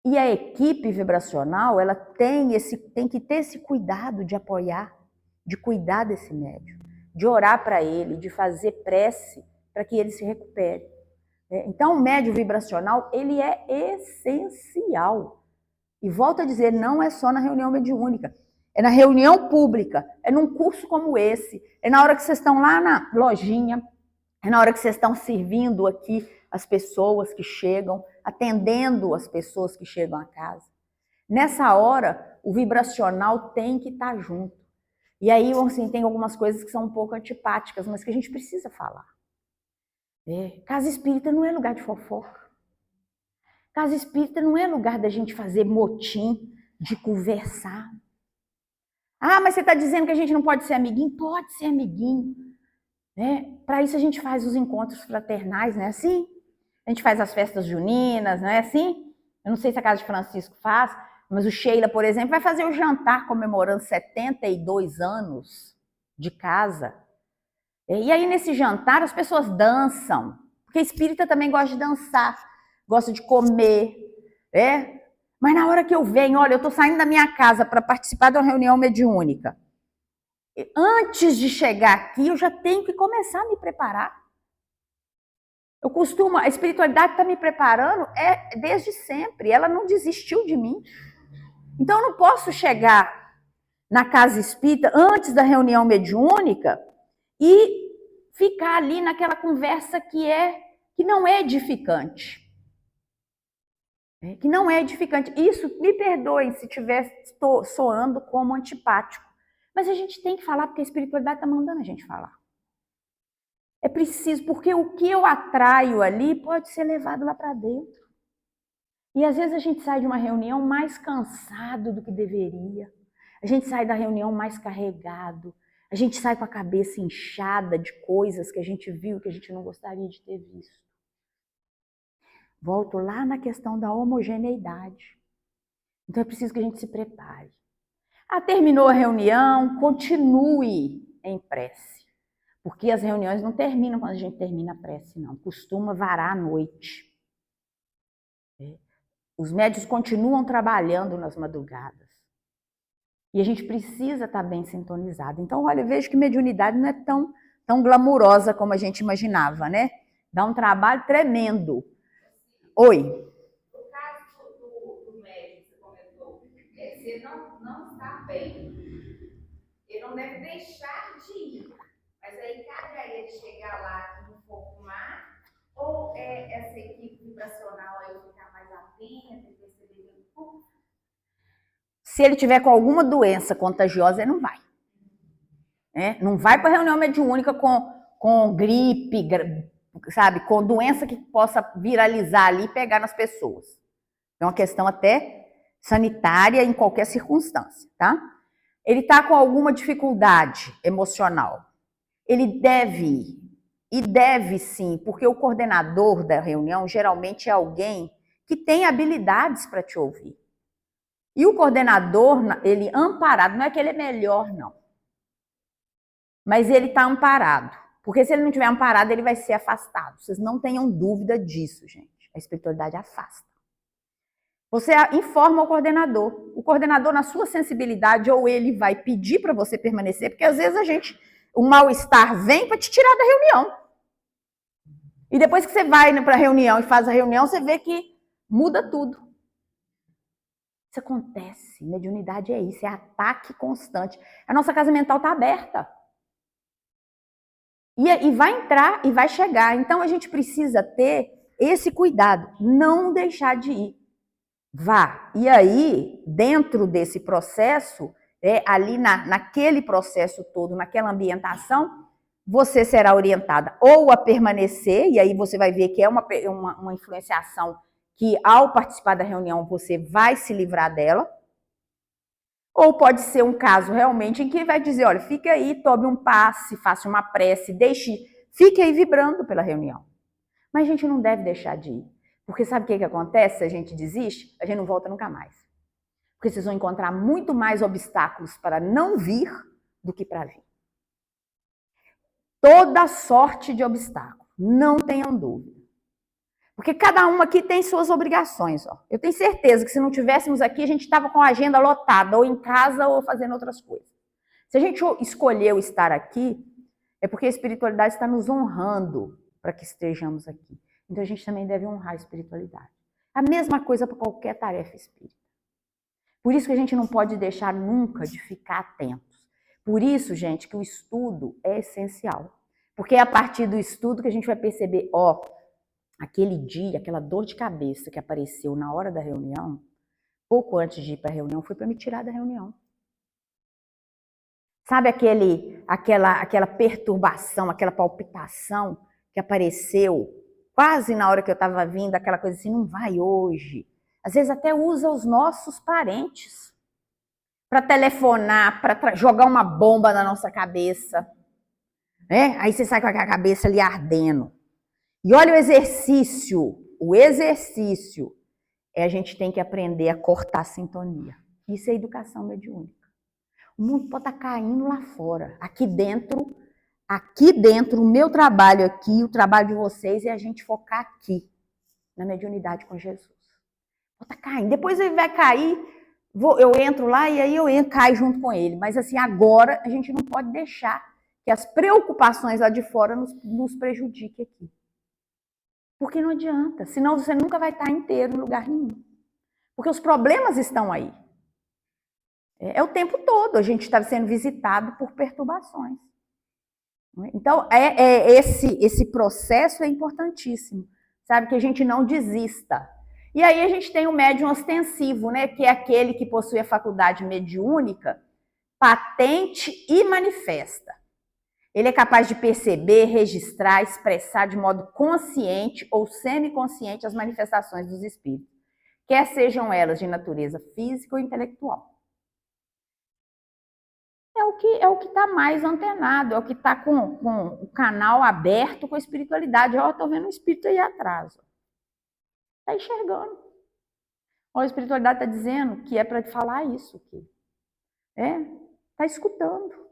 Speaker 2: E a equipe vibracional, ela tem que ter esse cuidado de apoiar, de cuidar desse médium, de orar para ele, de fazer prece para que ele se recupere. Então, o médium vibracional, ele é essencial. E volto a dizer, não é só na reunião mediúnica. É na reunião pública, é num curso como esse, é na hora que vocês estão lá na lojinha, é na hora que vocês estão servindo aqui as pessoas que chegam, atendendo as pessoas que chegam à casa. Nessa hora, o vibracional tem que estar junto. E aí, assim, tem algumas coisas que são um pouco antipáticas, mas que a gente precisa falar. Casa espírita não é lugar de fofoca. Casa espírita não é lugar da gente fazer motim, de conversar. Ah, mas você está dizendo que a gente não pode ser amiguinho? Pode ser amiguinho. Para isso a gente faz os encontros fraternais, não é assim? A gente faz as festas juninas, não é assim? Eu não sei se a Casa de Francisco faz, mas o Sheila, por exemplo, vai fazer o jantar comemorando 72 anos de casa. E aí, nesse jantar, as pessoas dançam, porque espírita também gosta de dançar, gosta de comer, Mas na hora que eu venho, olha, eu estou saindo da minha casa para participar de uma reunião mediúnica. Antes de chegar aqui, eu já tenho que começar a me preparar. A espiritualidade está me preparando desde sempre, ela não desistiu de mim. Então, eu não posso chegar na casa espírita antes da reunião mediúnica e ficar ali naquela conversa que não é edificante. Que não é edificante. Isso, me perdoem se estiver soando como antipático. Mas a gente tem que falar porque a espiritualidade está mandando a gente falar. É preciso, porque o que eu atraio ali pode ser levado lá para dentro. E às vezes a gente sai de uma reunião mais cansado do que deveria. A gente sai da reunião mais carregado. A gente sai com a cabeça inchada de coisas que a gente viu que a gente não gostaria de ter visto. Volto lá na questão da homogeneidade. Então é preciso que a gente se prepare. Terminou a reunião, continue em prece. Porque as reuniões não terminam quando a gente termina a prece, não. Costuma varar à noite. Os médiuns continuam trabalhando nas madrugadas. E a gente precisa estar bem sintonizado. Então, olha, eu vejo que mediunidade não é tão glamurosa como a gente imaginava, né? Dá um trabalho tremendo. Oi.
Speaker 3: O caso do médico que você comentou, se ele não está bem, ele não deve deixar de ir. Mas aí cabe a ele chegar lá e informar, ou essa equipe vibracional aí ficar mais atenta, perceber um pouco?
Speaker 2: Se ele tiver com alguma doença contagiosa, ele não vai. Não vai para a reunião mediúnica com gripe, sabe, com doença que possa viralizar ali e pegar nas pessoas. É uma questão até sanitária em qualquer circunstância, tá? Ele está com alguma dificuldade emocional. Ele deve ir. E deve sim, porque o coordenador da reunião geralmente é alguém que tem habilidades para te ouvir. E o coordenador, ele amparado, não é que ele é melhor, não. Mas ele está amparado. Porque se ele não estiver amparado, ele vai ser afastado. Vocês não tenham dúvida disso, gente. A espiritualidade afasta. Você informa o coordenador. O coordenador, na sua sensibilidade, ou ele vai pedir para você permanecer, porque às vezes o mal-estar vem para te tirar da reunião. E depois que você vai para a reunião e faz a reunião, você vê que muda tudo. Isso acontece. Mediunidade é isso, é ataque constante. A nossa casa mental está aberta. E vai entrar e vai chegar. Então a gente precisa ter esse cuidado, não deixar de ir. Vá. E aí, dentro desse processo, ali naquele processo todo, naquela ambientação, você será orientada ou a permanecer, e aí você vai ver que é uma influenciação que, ao participar da reunião, você vai se livrar dela. Ou pode ser um caso realmente em que vai dizer, olha, fique aí, tome um passe, faça uma prece, fique aí vibrando pela reunião. Mas a gente não deve deixar de ir. Porque sabe o que acontece se a gente desiste? A gente não volta nunca mais. Porque vocês vão encontrar muito mais obstáculos para não vir do que para vir. Toda sorte de obstáculo, não tenham dúvida. Porque cada um aqui tem suas obrigações. Ó. Eu tenho certeza que se não tivéssemos aqui, a gente estava com a agenda lotada, ou em casa, ou fazendo outras coisas. Se a gente escolheu estar aqui, é porque a espiritualidade está nos honrando para que estejamos aqui. Então a gente também deve honrar a espiritualidade. A mesma coisa para qualquer tarefa espírita. Por isso que a gente não pode deixar nunca de ficar atentos. Por isso, gente, que o estudo é essencial. Porque é a partir do estudo que a gente vai perceber, aquele dia, aquela dor de cabeça que apareceu na hora da reunião, pouco antes de ir para a reunião, foi para me tirar da reunião. Sabe aquela perturbação, aquela palpitação que apareceu quase na hora que eu estava vindo, aquela coisa assim, não vai hoje. Às vezes até usa os nossos parentes para telefonar, para jogar uma bomba na nossa cabeça. Aí você sai com a cabeça ali ardendo. E olha o exercício a gente tem que aprender a cortar a sintonia. Isso é educação mediúnica. O mundo pode estar caindo lá fora. Aqui dentro, o meu trabalho aqui, o trabalho de vocês é a gente focar aqui, na mediunidade com Jesus. Pode estar caindo. Depois ele vai cair, eu entro lá e aí caio junto com ele. Mas assim, agora a gente não pode deixar que as preocupações lá de fora nos prejudiquem aqui. Porque não adianta, senão você nunca vai estar inteiro em lugar nenhum. Porque os problemas estão aí. É o tempo todo, a gente está sendo visitado por perturbações. Então, esse processo é importantíssimo, sabe? Que a gente não desista. E aí a gente tem o médium ostensivo, né? Que é aquele que possui a faculdade mediúnica, patente e manifesta. Ele é capaz de perceber, registrar, expressar de modo consciente ou semiconsciente as manifestações dos espíritos, quer sejam elas de natureza física ou intelectual. É o que está mais antenado, é o que está com o canal aberto com a espiritualidade. Estou vendo um espírito aí atrás. Está enxergando. A espiritualidade está dizendo que é para falar isso aqui. Está escutando.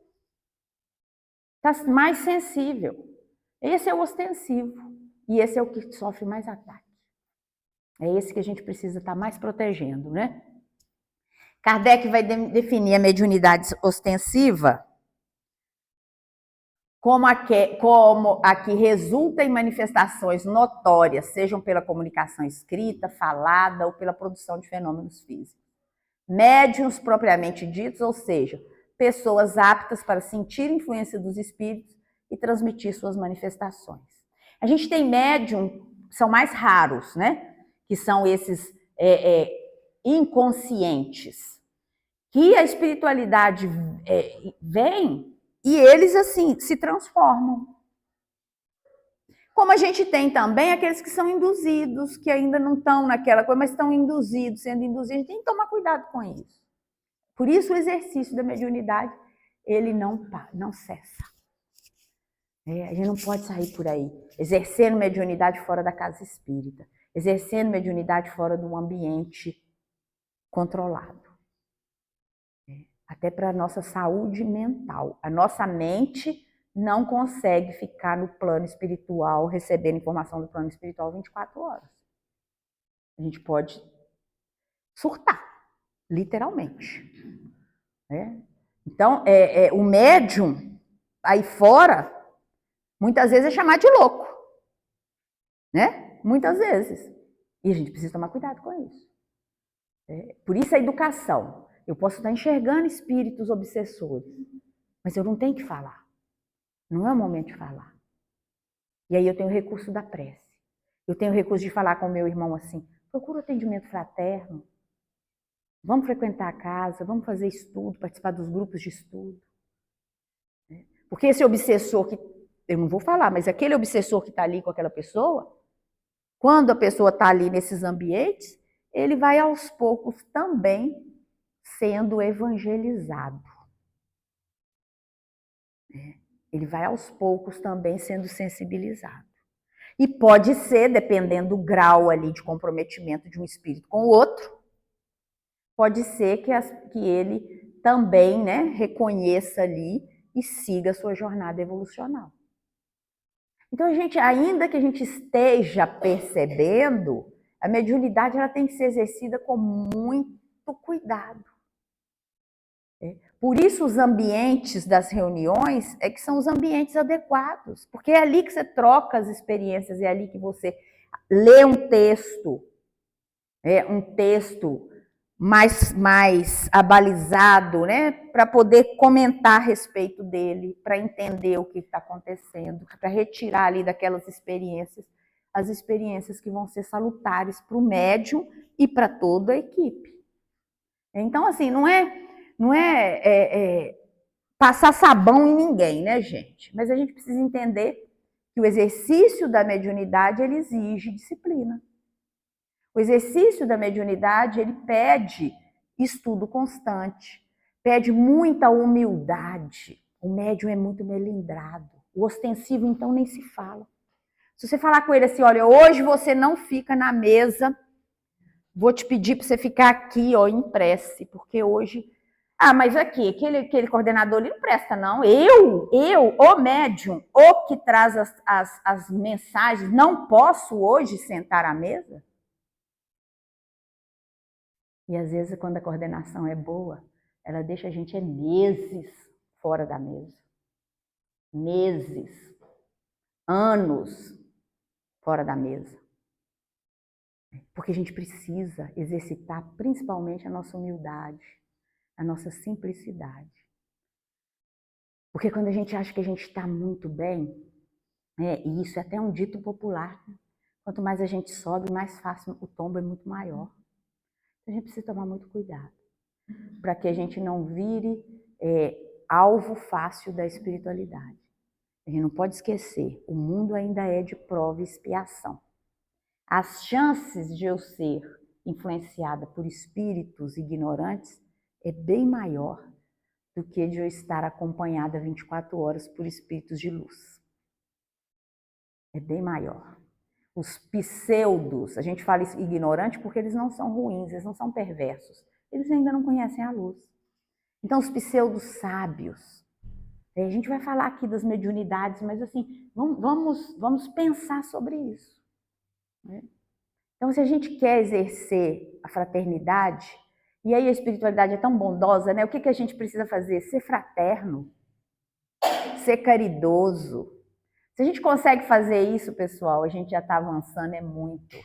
Speaker 2: Está mais sensível. Esse é o ostensivo. E esse é o que sofre mais ataque. É esse que a gente precisa estar mais protegendo, né? Kardec vai definir a mediunidade ostensiva como a que resulta em manifestações notórias, sejam pela comunicação escrita, falada ou pela produção de fenômenos físicos. Médiuns propriamente ditos, ou seja, pessoas aptas para sentir a influência dos espíritos e transmitir suas manifestações. A gente tem médium que são mais raros, né? Que são esses inconscientes, que a espiritualidade vem e eles, assim, se transformam. Como a gente tem também aqueles que são induzidos, que ainda não estão naquela coisa, mas estão induzidos, sendo induzidos. A gente tem que tomar cuidado com isso. Por isso o exercício da mediunidade, ele não cessa. A gente não pode sair por aí, exercendo mediunidade fora da casa espírita, exercendo mediunidade fora de um ambiente controlado. até para a nossa saúde mental. A nossa mente não consegue ficar no plano espiritual, recebendo informação do plano espiritual 24 horas. A gente pode surtar, literalmente. Né? Então, o médium, aí fora, muitas vezes é chamado de louco. Né? Muitas vezes. E a gente precisa tomar cuidado com isso. Por isso a educação. Eu posso estar enxergando espíritos obsessores, mas eu não tenho que falar. Não é o momento de falar. E aí eu tenho o recurso da prece. Eu tenho o recurso de falar com o meu irmão assim, procura atendimento fraterno, vamos frequentar a casa, vamos fazer estudo, participar dos grupos de estudo. Porque esse obsessor que, eu não vou falar, mas aquele obsessor que está ali com aquela pessoa, quando a pessoa está ali nesses ambientes, ele vai aos poucos também sendo evangelizado. Ele vai aos poucos também sendo sensibilizado. E pode ser, dependendo do grau ali de comprometimento de um espírito com o outro, pode ser que ele também, né, reconheça ali e siga a sua jornada evolucional. Então, ainda que a gente esteja percebendo, a mediunidade ela tem que ser exercida com muito cuidado. Por isso os ambientes das reuniões que são os ambientes adequados, porque é ali que você troca as experiências, é ali que você lê um texto mais abalizado, né, para poder comentar a respeito dele, para entender o que está acontecendo, para retirar ali daquelas experiências as experiências que vão ser salutares para o médium e para toda a equipe. Então, assim, não é passar sabão em ninguém, né, gente? Mas a gente precisa entender que o exercício da mediunidade ele exige disciplina. O exercício da mediunidade, ele pede estudo constante, pede muita humildade. O médium é muito melindrado. O ostensivo, então, nem se fala. Se você falar com ele assim, olha, hoje você não fica na mesa, vou te pedir para você ficar aqui, ó, em prece, porque hoje... Ah, mas aqui, aquele coordenador ele não presta, não. O médium, o que traz as mensagens, não posso hoje sentar à mesa? E às vezes, quando a coordenação é boa, ela deixa a gente meses fora da mesa. Meses, anos fora da mesa. Porque a gente precisa exercitar principalmente a nossa humildade, a nossa simplicidade. Porque quando a gente acha que a gente está muito bem, e isso é até um dito popular, quanto mais a gente sobe, mais fácil o tombo é muito maior. A gente precisa tomar muito cuidado, para que a gente não vire alvo fácil da espiritualidade. A gente não pode esquecer, o mundo ainda é de prova e expiação. As chances de eu ser influenciada por espíritos ignorantes é bem maior do que de eu estar acompanhada 24 horas por espíritos de luz. É bem maior. Os pseudos, a gente fala isso ignorante porque eles não são ruins, eles não são perversos. Eles ainda não conhecem a luz. Então, os pseudos sábios, a gente vai falar aqui das mediunidades, mas assim, vamos pensar sobre isso. Né? Então, se a gente quer exercer a fraternidade, e aí a espiritualidade é tão bondosa, né? O que a gente precisa fazer? Ser fraterno, ser caridoso. Se a gente consegue fazer isso, pessoal, a gente já está avançando, é muito.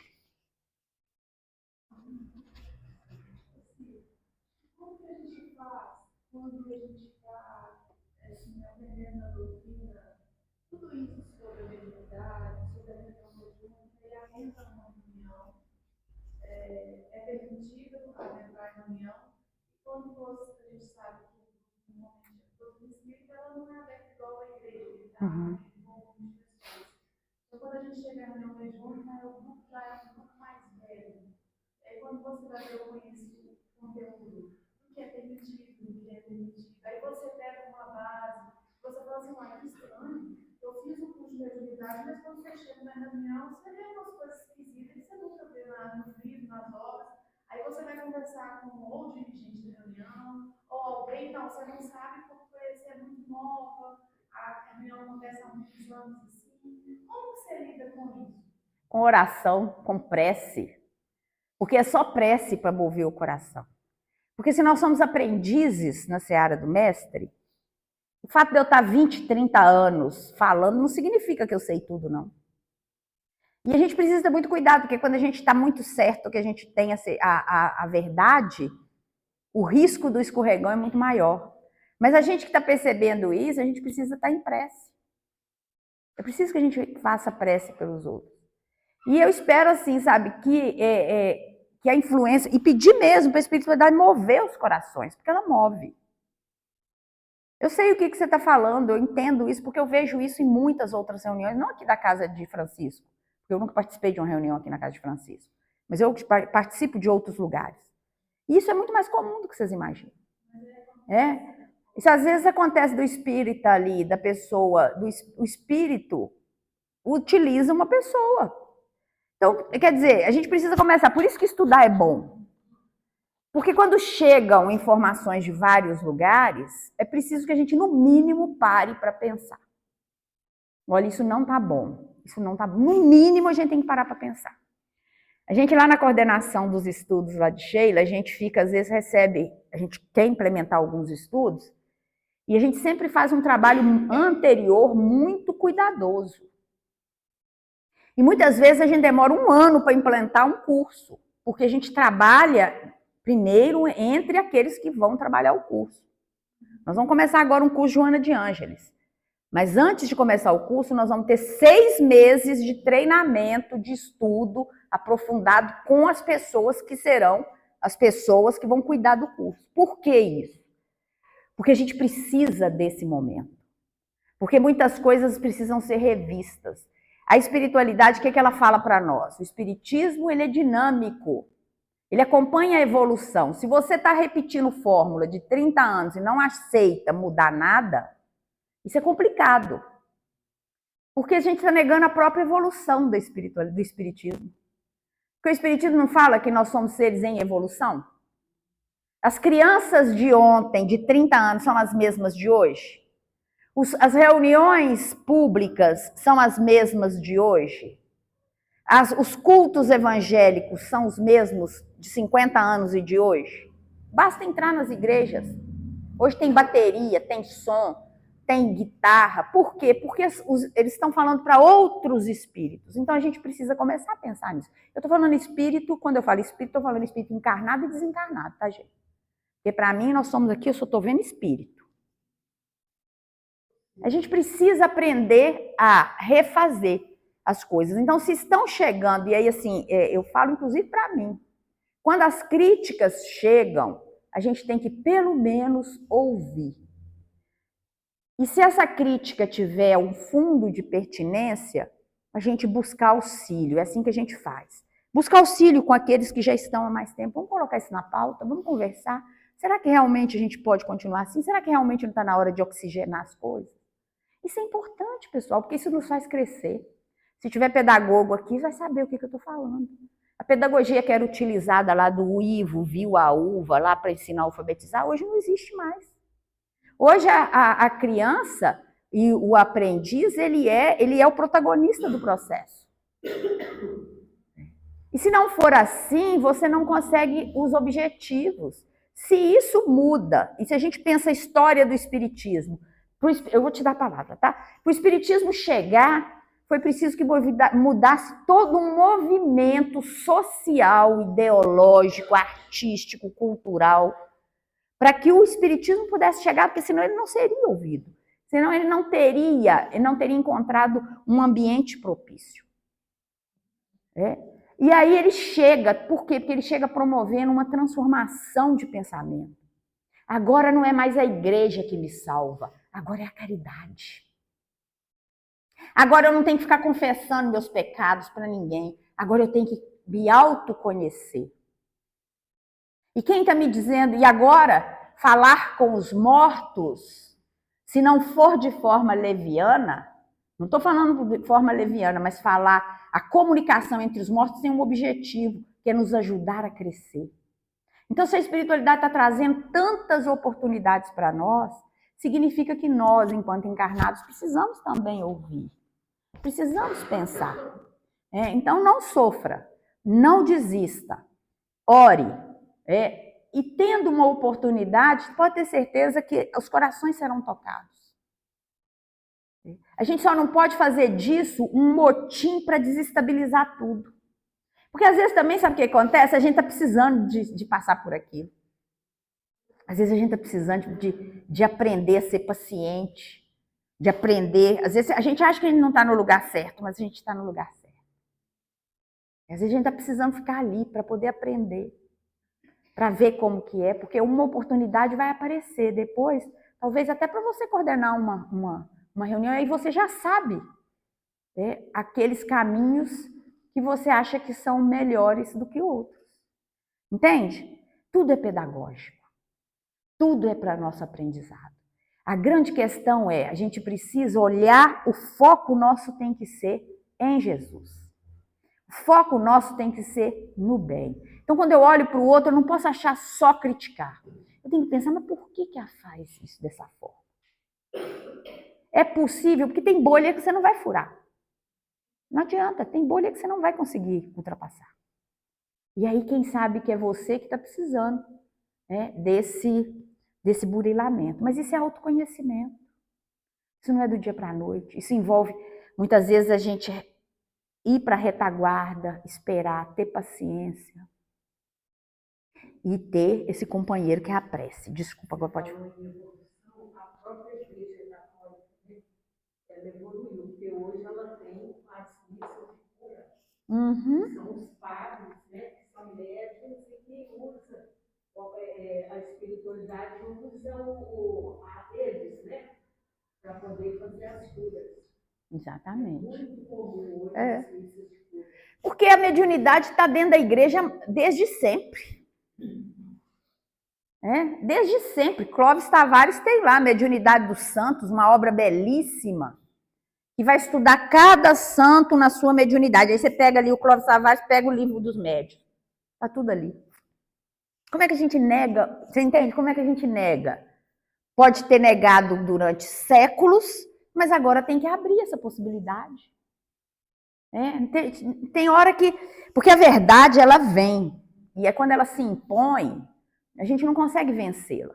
Speaker 4: Como que a gente faz quando a gente está aprendendo a doutrina, tudo isso sobre a mediunidade, sobre a reunião mediúnica, e a entra numa reunião, é permitido adentrar em reunião, e quando a gente sabe que normalmente a doutrina espírita ela não é aberta igual à igreja, tá? Então, quando a gente chega na reunião mediúnica, o grupo já é um pouco mais velho. Quando você vai ver o conteúdo, o que é permitido, o que é permitido. Aí você pega uma base, você fala assim, olha, que estranho, eu fiz o curso de mediunidade, mas quando você chega na reunião, você vê umas coisas esquisitas que você nunca vê nos livros, nas obras. Aí você vai conversar com ou dirigente da reunião, ou alguém não sabe porque você é muito nova, a reunião acontece há muitos anos assim. Como que você lida com isso?
Speaker 2: Com oração, com prece. Porque é só prece para mover o coração. Porque se nós somos aprendizes na seara do mestre, o fato de eu estar 20, 30 anos falando não significa que eu sei tudo, não. E a gente precisa ter muito cuidado, porque quando a gente está muito certo que a gente tem a verdade, o risco do escorregão é muito maior. Mas a gente que está percebendo isso, a gente precisa estar em prece. É preciso que a gente faça prece pelos outros. E eu espero, assim, sabe, que a influência, e pedir mesmo para a espiritualidade mover os corações, porque ela move. Eu sei o que você está falando, eu entendo isso, porque eu vejo isso em muitas outras reuniões, não aqui da casa de Francisco, porque eu nunca participei de uma reunião aqui na casa de Francisco, mas eu participo de outros lugares. E isso é muito mais comum do que vocês imaginam. Isso às vezes acontece do espírito ali, da pessoa, o espírito utiliza uma pessoa. Então, quer dizer, a gente precisa começar, por isso que estudar é bom. Porque quando chegam informações de vários lugares, é preciso que a gente, no mínimo, pare para pensar. Olha, isso não está bom. Isso não tá bom. No mínimo, a gente tem que parar para pensar. A gente lá na coordenação dos estudos lá de Sheila, a gente fica, às vezes recebe, a gente quer implementar alguns estudos, e a gente sempre faz um trabalho anterior muito cuidadoso. E muitas vezes a gente demora 1 ano para implantar um curso, porque a gente trabalha primeiro entre aqueles que vão trabalhar o curso. Nós vamos começar agora um curso Joana de Ângeles. Mas antes de começar o curso, nós vamos ter 6 meses de treinamento, de estudo aprofundado com as pessoas que serão as pessoas que vão cuidar do curso. Por que isso? Porque a gente precisa desse momento. Porque muitas coisas precisam ser revistas. A espiritualidade, o que ela fala para nós? O espiritismo, ele é dinâmico. Ele acompanha a evolução. Se você está repetindo fórmula de 30 anos e não aceita mudar nada, isso é complicado. Porque a gente está negando a própria evolução do espiritismo. Porque o espiritismo não fala que nós somos seres em evolução? As crianças de ontem, de 30 anos, são as mesmas de hoje? As reuniões públicas são as mesmas de hoje? Os cultos evangélicos são os mesmos de 50 anos e de hoje? Basta entrar nas igrejas. Hoje tem bateria, tem som, tem guitarra. Por quê? Porque eles estão falando para outros espíritos. Então a gente precisa começar a pensar nisso. Eu estou falando espírito, quando eu falo espírito, estou falando espírito encarnado e desencarnado, tá, gente? Porque para mim, nós somos aqui, eu só estou vendo espírito. A gente precisa aprender a refazer as coisas. Então, se estão chegando, e aí assim, eu falo inclusive para mim, quando as críticas chegam, a gente tem que pelo menos ouvir. E se essa crítica tiver um fundo de pertinência, a gente buscar auxílio, é assim que a gente faz. Buscar auxílio com aqueles que já estão há mais tempo. Vamos colocar isso na pauta, vamos conversar. Será que realmente a gente pode continuar assim? Será que realmente não está na hora de oxigenar as coisas? Isso é importante, pessoal, porque isso nos faz crescer. Se tiver pedagogo aqui, vai saber o que eu estou falando. A pedagogia que era utilizada lá do Ivo, viu a uva, lá para ensinar a alfabetizar, hoje não existe mais. Hoje a criança e o aprendiz, ele é o protagonista do processo. E se não for assim, você não consegue os objetivos. Se isso muda, e se a gente pensa a história do espiritismo, eu vou te dar a palavra, tá? Para o espiritismo chegar, foi preciso que mudasse todo um movimento social, ideológico, artístico, cultural, para que o espiritismo pudesse chegar, porque senão ele não seria ouvido. Senão ele não teria encontrado um ambiente propício. E aí ele chega, por quê? Porque ele chega promovendo uma transformação de pensamento. Agora não é mais a igreja que me salva, agora é a caridade. Agora eu não tenho que ficar confessando meus pecados para ninguém, agora eu tenho que me autoconhecer. E quem está me dizendo, e agora falar com os mortos, se não for de forma leviana, não estou falando de forma leviana, mas falar, a comunicação entre os mortos tem um objetivo, que é nos ajudar a crescer. Então, se a espiritualidade está trazendo tantas oportunidades para nós, significa que nós, enquanto encarnados, precisamos também ouvir. Precisamos pensar. Então, não sofra, não desista, ore. E tendo uma oportunidade, pode ter certeza que os corações serão tocados. A gente só não pode fazer disso um motim para desestabilizar tudo. Porque às vezes também, sabe o que acontece? A gente está precisando de passar por aquilo. Às vezes a gente está precisando de aprender a ser paciente, de aprender. Às vezes a gente acha que a gente não está no lugar certo, mas a gente está no lugar certo. Às vezes a gente está precisando ficar ali para poder aprender, para ver como que é, porque uma oportunidade vai aparecer depois, talvez até para você coordenar uma reunião, aí você já sabe aqueles caminhos que você acha que são melhores do que outros. Entende? Tudo é pedagógico. Tudo é para nosso aprendizado. A grande questão é, a gente precisa olhar, o foco nosso tem que ser em Jesus. O foco nosso tem que ser no bem. Então, quando eu olho para o outro, eu não posso achar só criticar. Eu tenho que pensar, mas por que ela faz isso dessa forma? É possível, porque tem bolha que você não vai furar. Não adianta, tem bolha que você não vai conseguir ultrapassar. E aí, quem sabe que é você que está precisando desse burilamento. Mas isso é autoconhecimento. Isso não é do dia para a noite. Isso envolve, muitas vezes, a gente ir para a retaguarda, esperar, ter paciência e ter esse companheiro que é a prece. Desculpa, agora pode falar.
Speaker 5: A própria igreja católica, ela evoluiu, porque hoje ela tem as missas de cura. São os padres, que são médiuns e que usam a espiritualidade, usam eles, para poder fazer as curas.
Speaker 2: Exatamente.
Speaker 5: Muito comum hoje as missas de cura.
Speaker 2: Porque a mediunidade está dentro da igreja desde sempre. Desde sempre. Clóvis Tavares tem lá a Mediunidade dos Santos, uma obra belíssima, que vai estudar cada santo na sua mediunidade. Aí você pega ali o Clóvis Tavares, pega o livro dos médiuns. Está tudo ali. Como é que a gente nega? Você entende? Como é que a gente nega? Pode ter negado durante séculos, mas agora tem que abrir essa possibilidade. Tem hora que... Porque a verdade, ela vem. E é quando ela se impõe, a gente não consegue vencê-la.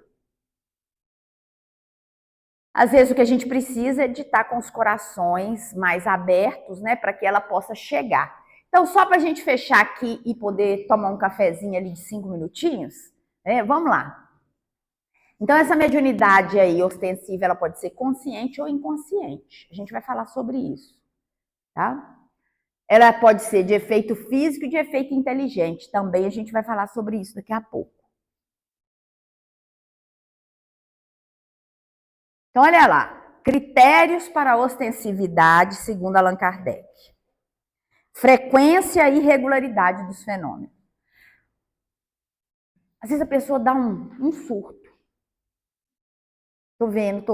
Speaker 2: Às vezes o que a gente precisa é de estar com os corações mais abertos, para que ela possa chegar. Então, só para a gente fechar aqui e poder tomar um cafezinho ali de 5 minutinhos, vamos lá. Então, essa mediunidade aí ostensiva, ela pode ser consciente ou inconsciente. A gente vai falar sobre isso, tá? Ela pode ser de efeito físico e de efeito inteligente. Também a gente vai falar sobre isso daqui a pouco. Então, olha lá. Critérios para a ostensividade, segundo Allan Kardec. Frequência e regularidade dos fenômenos. Às vezes a pessoa dá um surto. Tô vendo,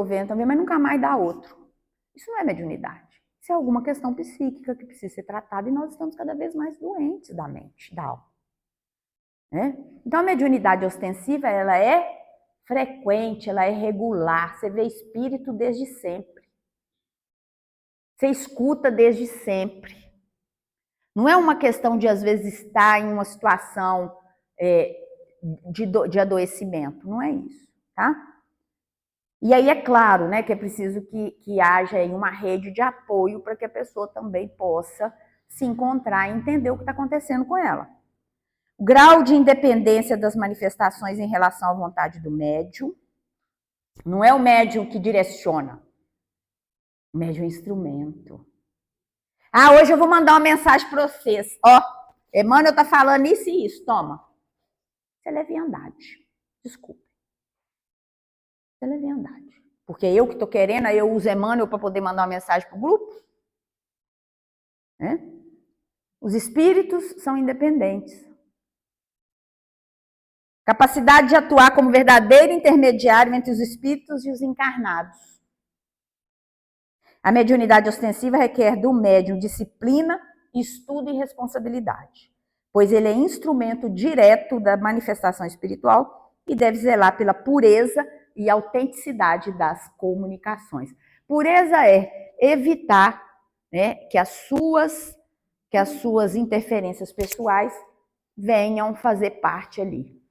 Speaker 2: mas nunca mais dá outro. Isso não é mediunidade. Isso é alguma questão psíquica que precisa ser tratada e nós estamos cada vez mais doentes da mente, da alma. Então, a mediunidade ostensiva, ela é frequente, ela é regular. Você vê espírito desde sempre. Você escuta desde sempre. Não é uma questão de, às vezes, estar em uma situação de adoecimento. Não é isso, tá? E aí é claro, que é preciso que haja aí uma rede de apoio para que a pessoa também possa se encontrar e entender o que está acontecendo com ela. O grau de independência das manifestações em relação à vontade do médium. Não é o médium que direciona. O médium é um instrumento. Hoje eu vou mandar uma mensagem para vocês. Emmanuel está falando isso e isso. Toma. Isso é leviandade. Desculpa. Isso é leviandade. Porque eu que estou querendo, aí eu uso Emmanuel para poder mandar uma mensagem para o grupo. Os espíritos são independentes. Capacidade de atuar como verdadeiro intermediário entre os espíritos e os encarnados. A mediunidade ostensiva requer do médium disciplina, estudo e responsabilidade. pois ele é instrumento direto da manifestação espiritual e deve zelar pela pureza e autenticidade das comunicações. Pureza é evitar, né, que as suas interferências pessoais venham fazer parte ali.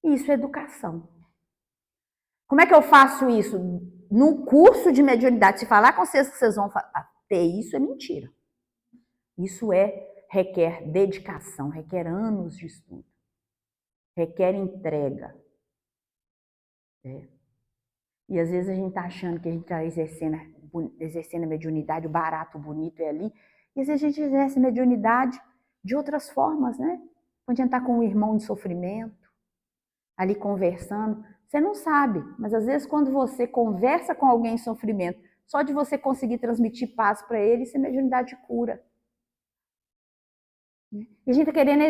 Speaker 2: Isso é educação. Como é que eu faço isso? No curso de mediunidade, se falar com vocês que vocês vão ter isso, é mentira. Isso requer dedicação, requer anos de estudo, requer entrega. E às vezes a gente está achando que a gente está exercendo a mediunidade, o barato, o bonito é ali, e às vezes a gente exerce mediunidade de outras formas, né? Quando a gente está com um irmão em sofrimento, ali conversando, você não sabe, mas às vezes quando você conversa com alguém em sofrimento, só de você conseguir transmitir paz para ele, isso é mediunidade cura. E a gente está querendo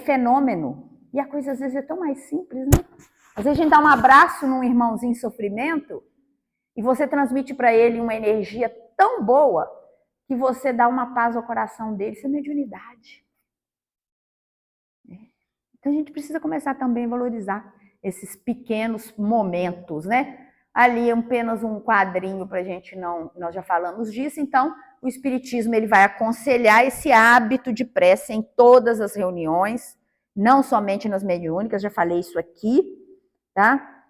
Speaker 2: fenômeno, e a coisa às vezes é tão mais simples, né? Às vezes a gente dá um abraço num irmãozinho em sofrimento e você transmite para ele uma energia tão boa que você dá uma paz ao coração dele. Isso é mediunidade. Então a gente precisa começar também a valorizar esses pequenos momentos, né? Ali é apenas um quadrinho para a gente não... Nós já falamos disso, então o Espiritismo ele vai aconselhar esse hábito de prece em todas as reuniões, não somente nas mediúnicas, já falei isso aqui, tá?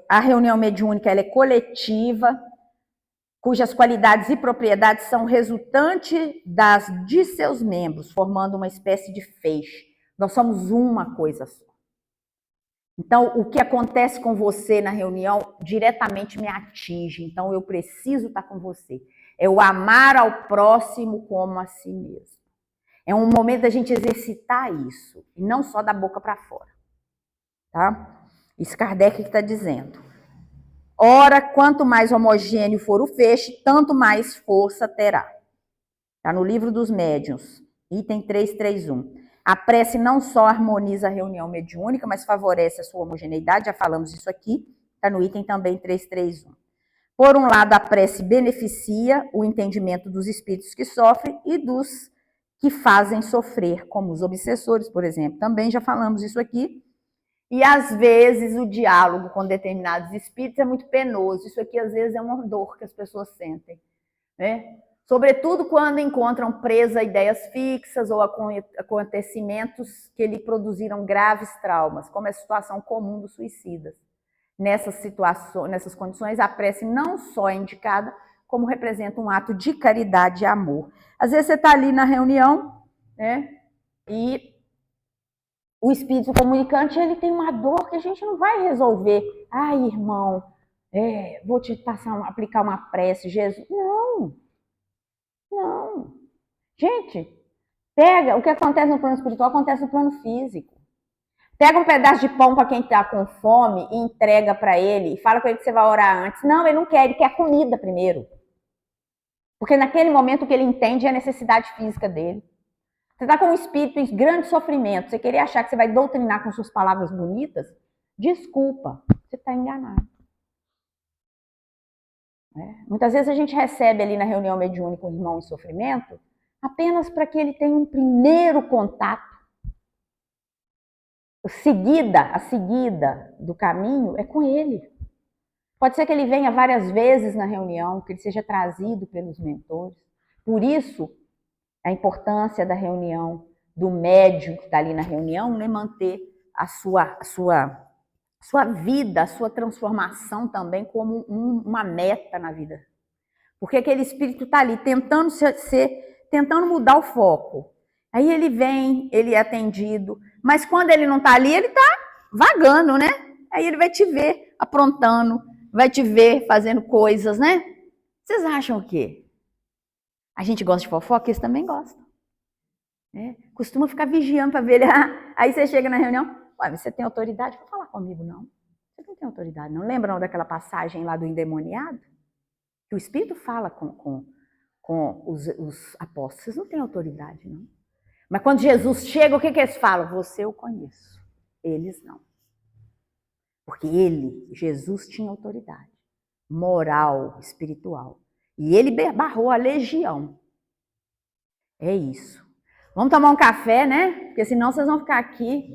Speaker 2: A reunião mediúnica ela é coletiva, cujas qualidades e propriedades são resultantes de seus membros, formando uma espécie de feixe. Nós somos uma coisa só. Então, o que acontece com você na reunião diretamente me atinge. Então, eu preciso estar com você. É o amar ao próximo como a si mesmo. É um momento da gente exercitar isso, e não só da boca para fora. Tá? Isso Kardec está dizendo. Ora, quanto mais homogêneo for o feixe, tanto mais força terá. Está no Livro dos Médiuns, item 331. A prece não só harmoniza a reunião mediúnica, mas favorece a sua homogeneidade, já falamos isso aqui, está no item também 331. Por um lado, a prece beneficia o entendimento dos espíritos que sofrem e dos que fazem sofrer, como os obsessores, por exemplo. Também já falamos isso aqui. E, às vezes, o diálogo com determinados espíritos é muito penoso. Isso aqui, às vezes, é uma dor que as pessoas sentem, né? Sobretudo quando encontram presa ideias fixas ou acontecimentos que lhe produziram graves traumas, como é a situação comum dos suicidas. Nessas situações, nessas condições, a prece não só é indicada, como representa um ato de caridade e amor. Às vezes você está ali na reunião, né? E o espírito comunicante, ele tem uma dor que a gente não vai resolver. Ai, irmão, vou te aplicar uma prece, Jesus. Não. Gente, pega, o que acontece no plano espiritual acontece no plano físico. Pega um pedaço de pão para quem está com fome e entrega para ele e fala com ele que você vai orar antes. Não, ele não quer, ele quer comida primeiro. Porque naquele momento o que ele entende é a necessidade física dele. Você está com um espírito em grande sofrimento, você querer achar que você vai doutrinar com suas palavras bonitas, desculpa, você está enganado. Muitas vezes a gente recebe ali na reunião mediúnica um irmão em sofrimento apenas para que ele tenha um primeiro contato. A seguida do caminho é com ele. Pode ser que ele venha várias vezes na reunião, que ele seja trazido pelos mentores. Por isso, a importância da reunião, do médium que está ali na reunião, né, manter a sua vida, a sua transformação também como uma meta na vida. Porque aquele espírito está ali tentando mudar o foco. Aí ele vem, ele é atendido, mas quando ele não está ali, ele está vagando, né? Aí ele vai te ver aprontando, vai te ver fazendo coisas, né? Vocês acham o quê? A gente gosta de fofoca, eles também gostam. Costuma ficar vigiando para ver ele. Aí você chega na reunião, ué, você tem autoridade para falar comigo? Não. Você não tem autoridade, não. Lembram daquela passagem lá do endemoniado? Que o Espírito fala com os apóstolos. Vocês não têm autoridade, não. Mas quando Jesus chega, o que eles falam? Você eu conheço. Eles não. Porque Jesus, tinha autoridade moral, espiritual. E ele barrou a legião. É isso. Vamos tomar um café, né? Porque senão vocês vão ficar aqui.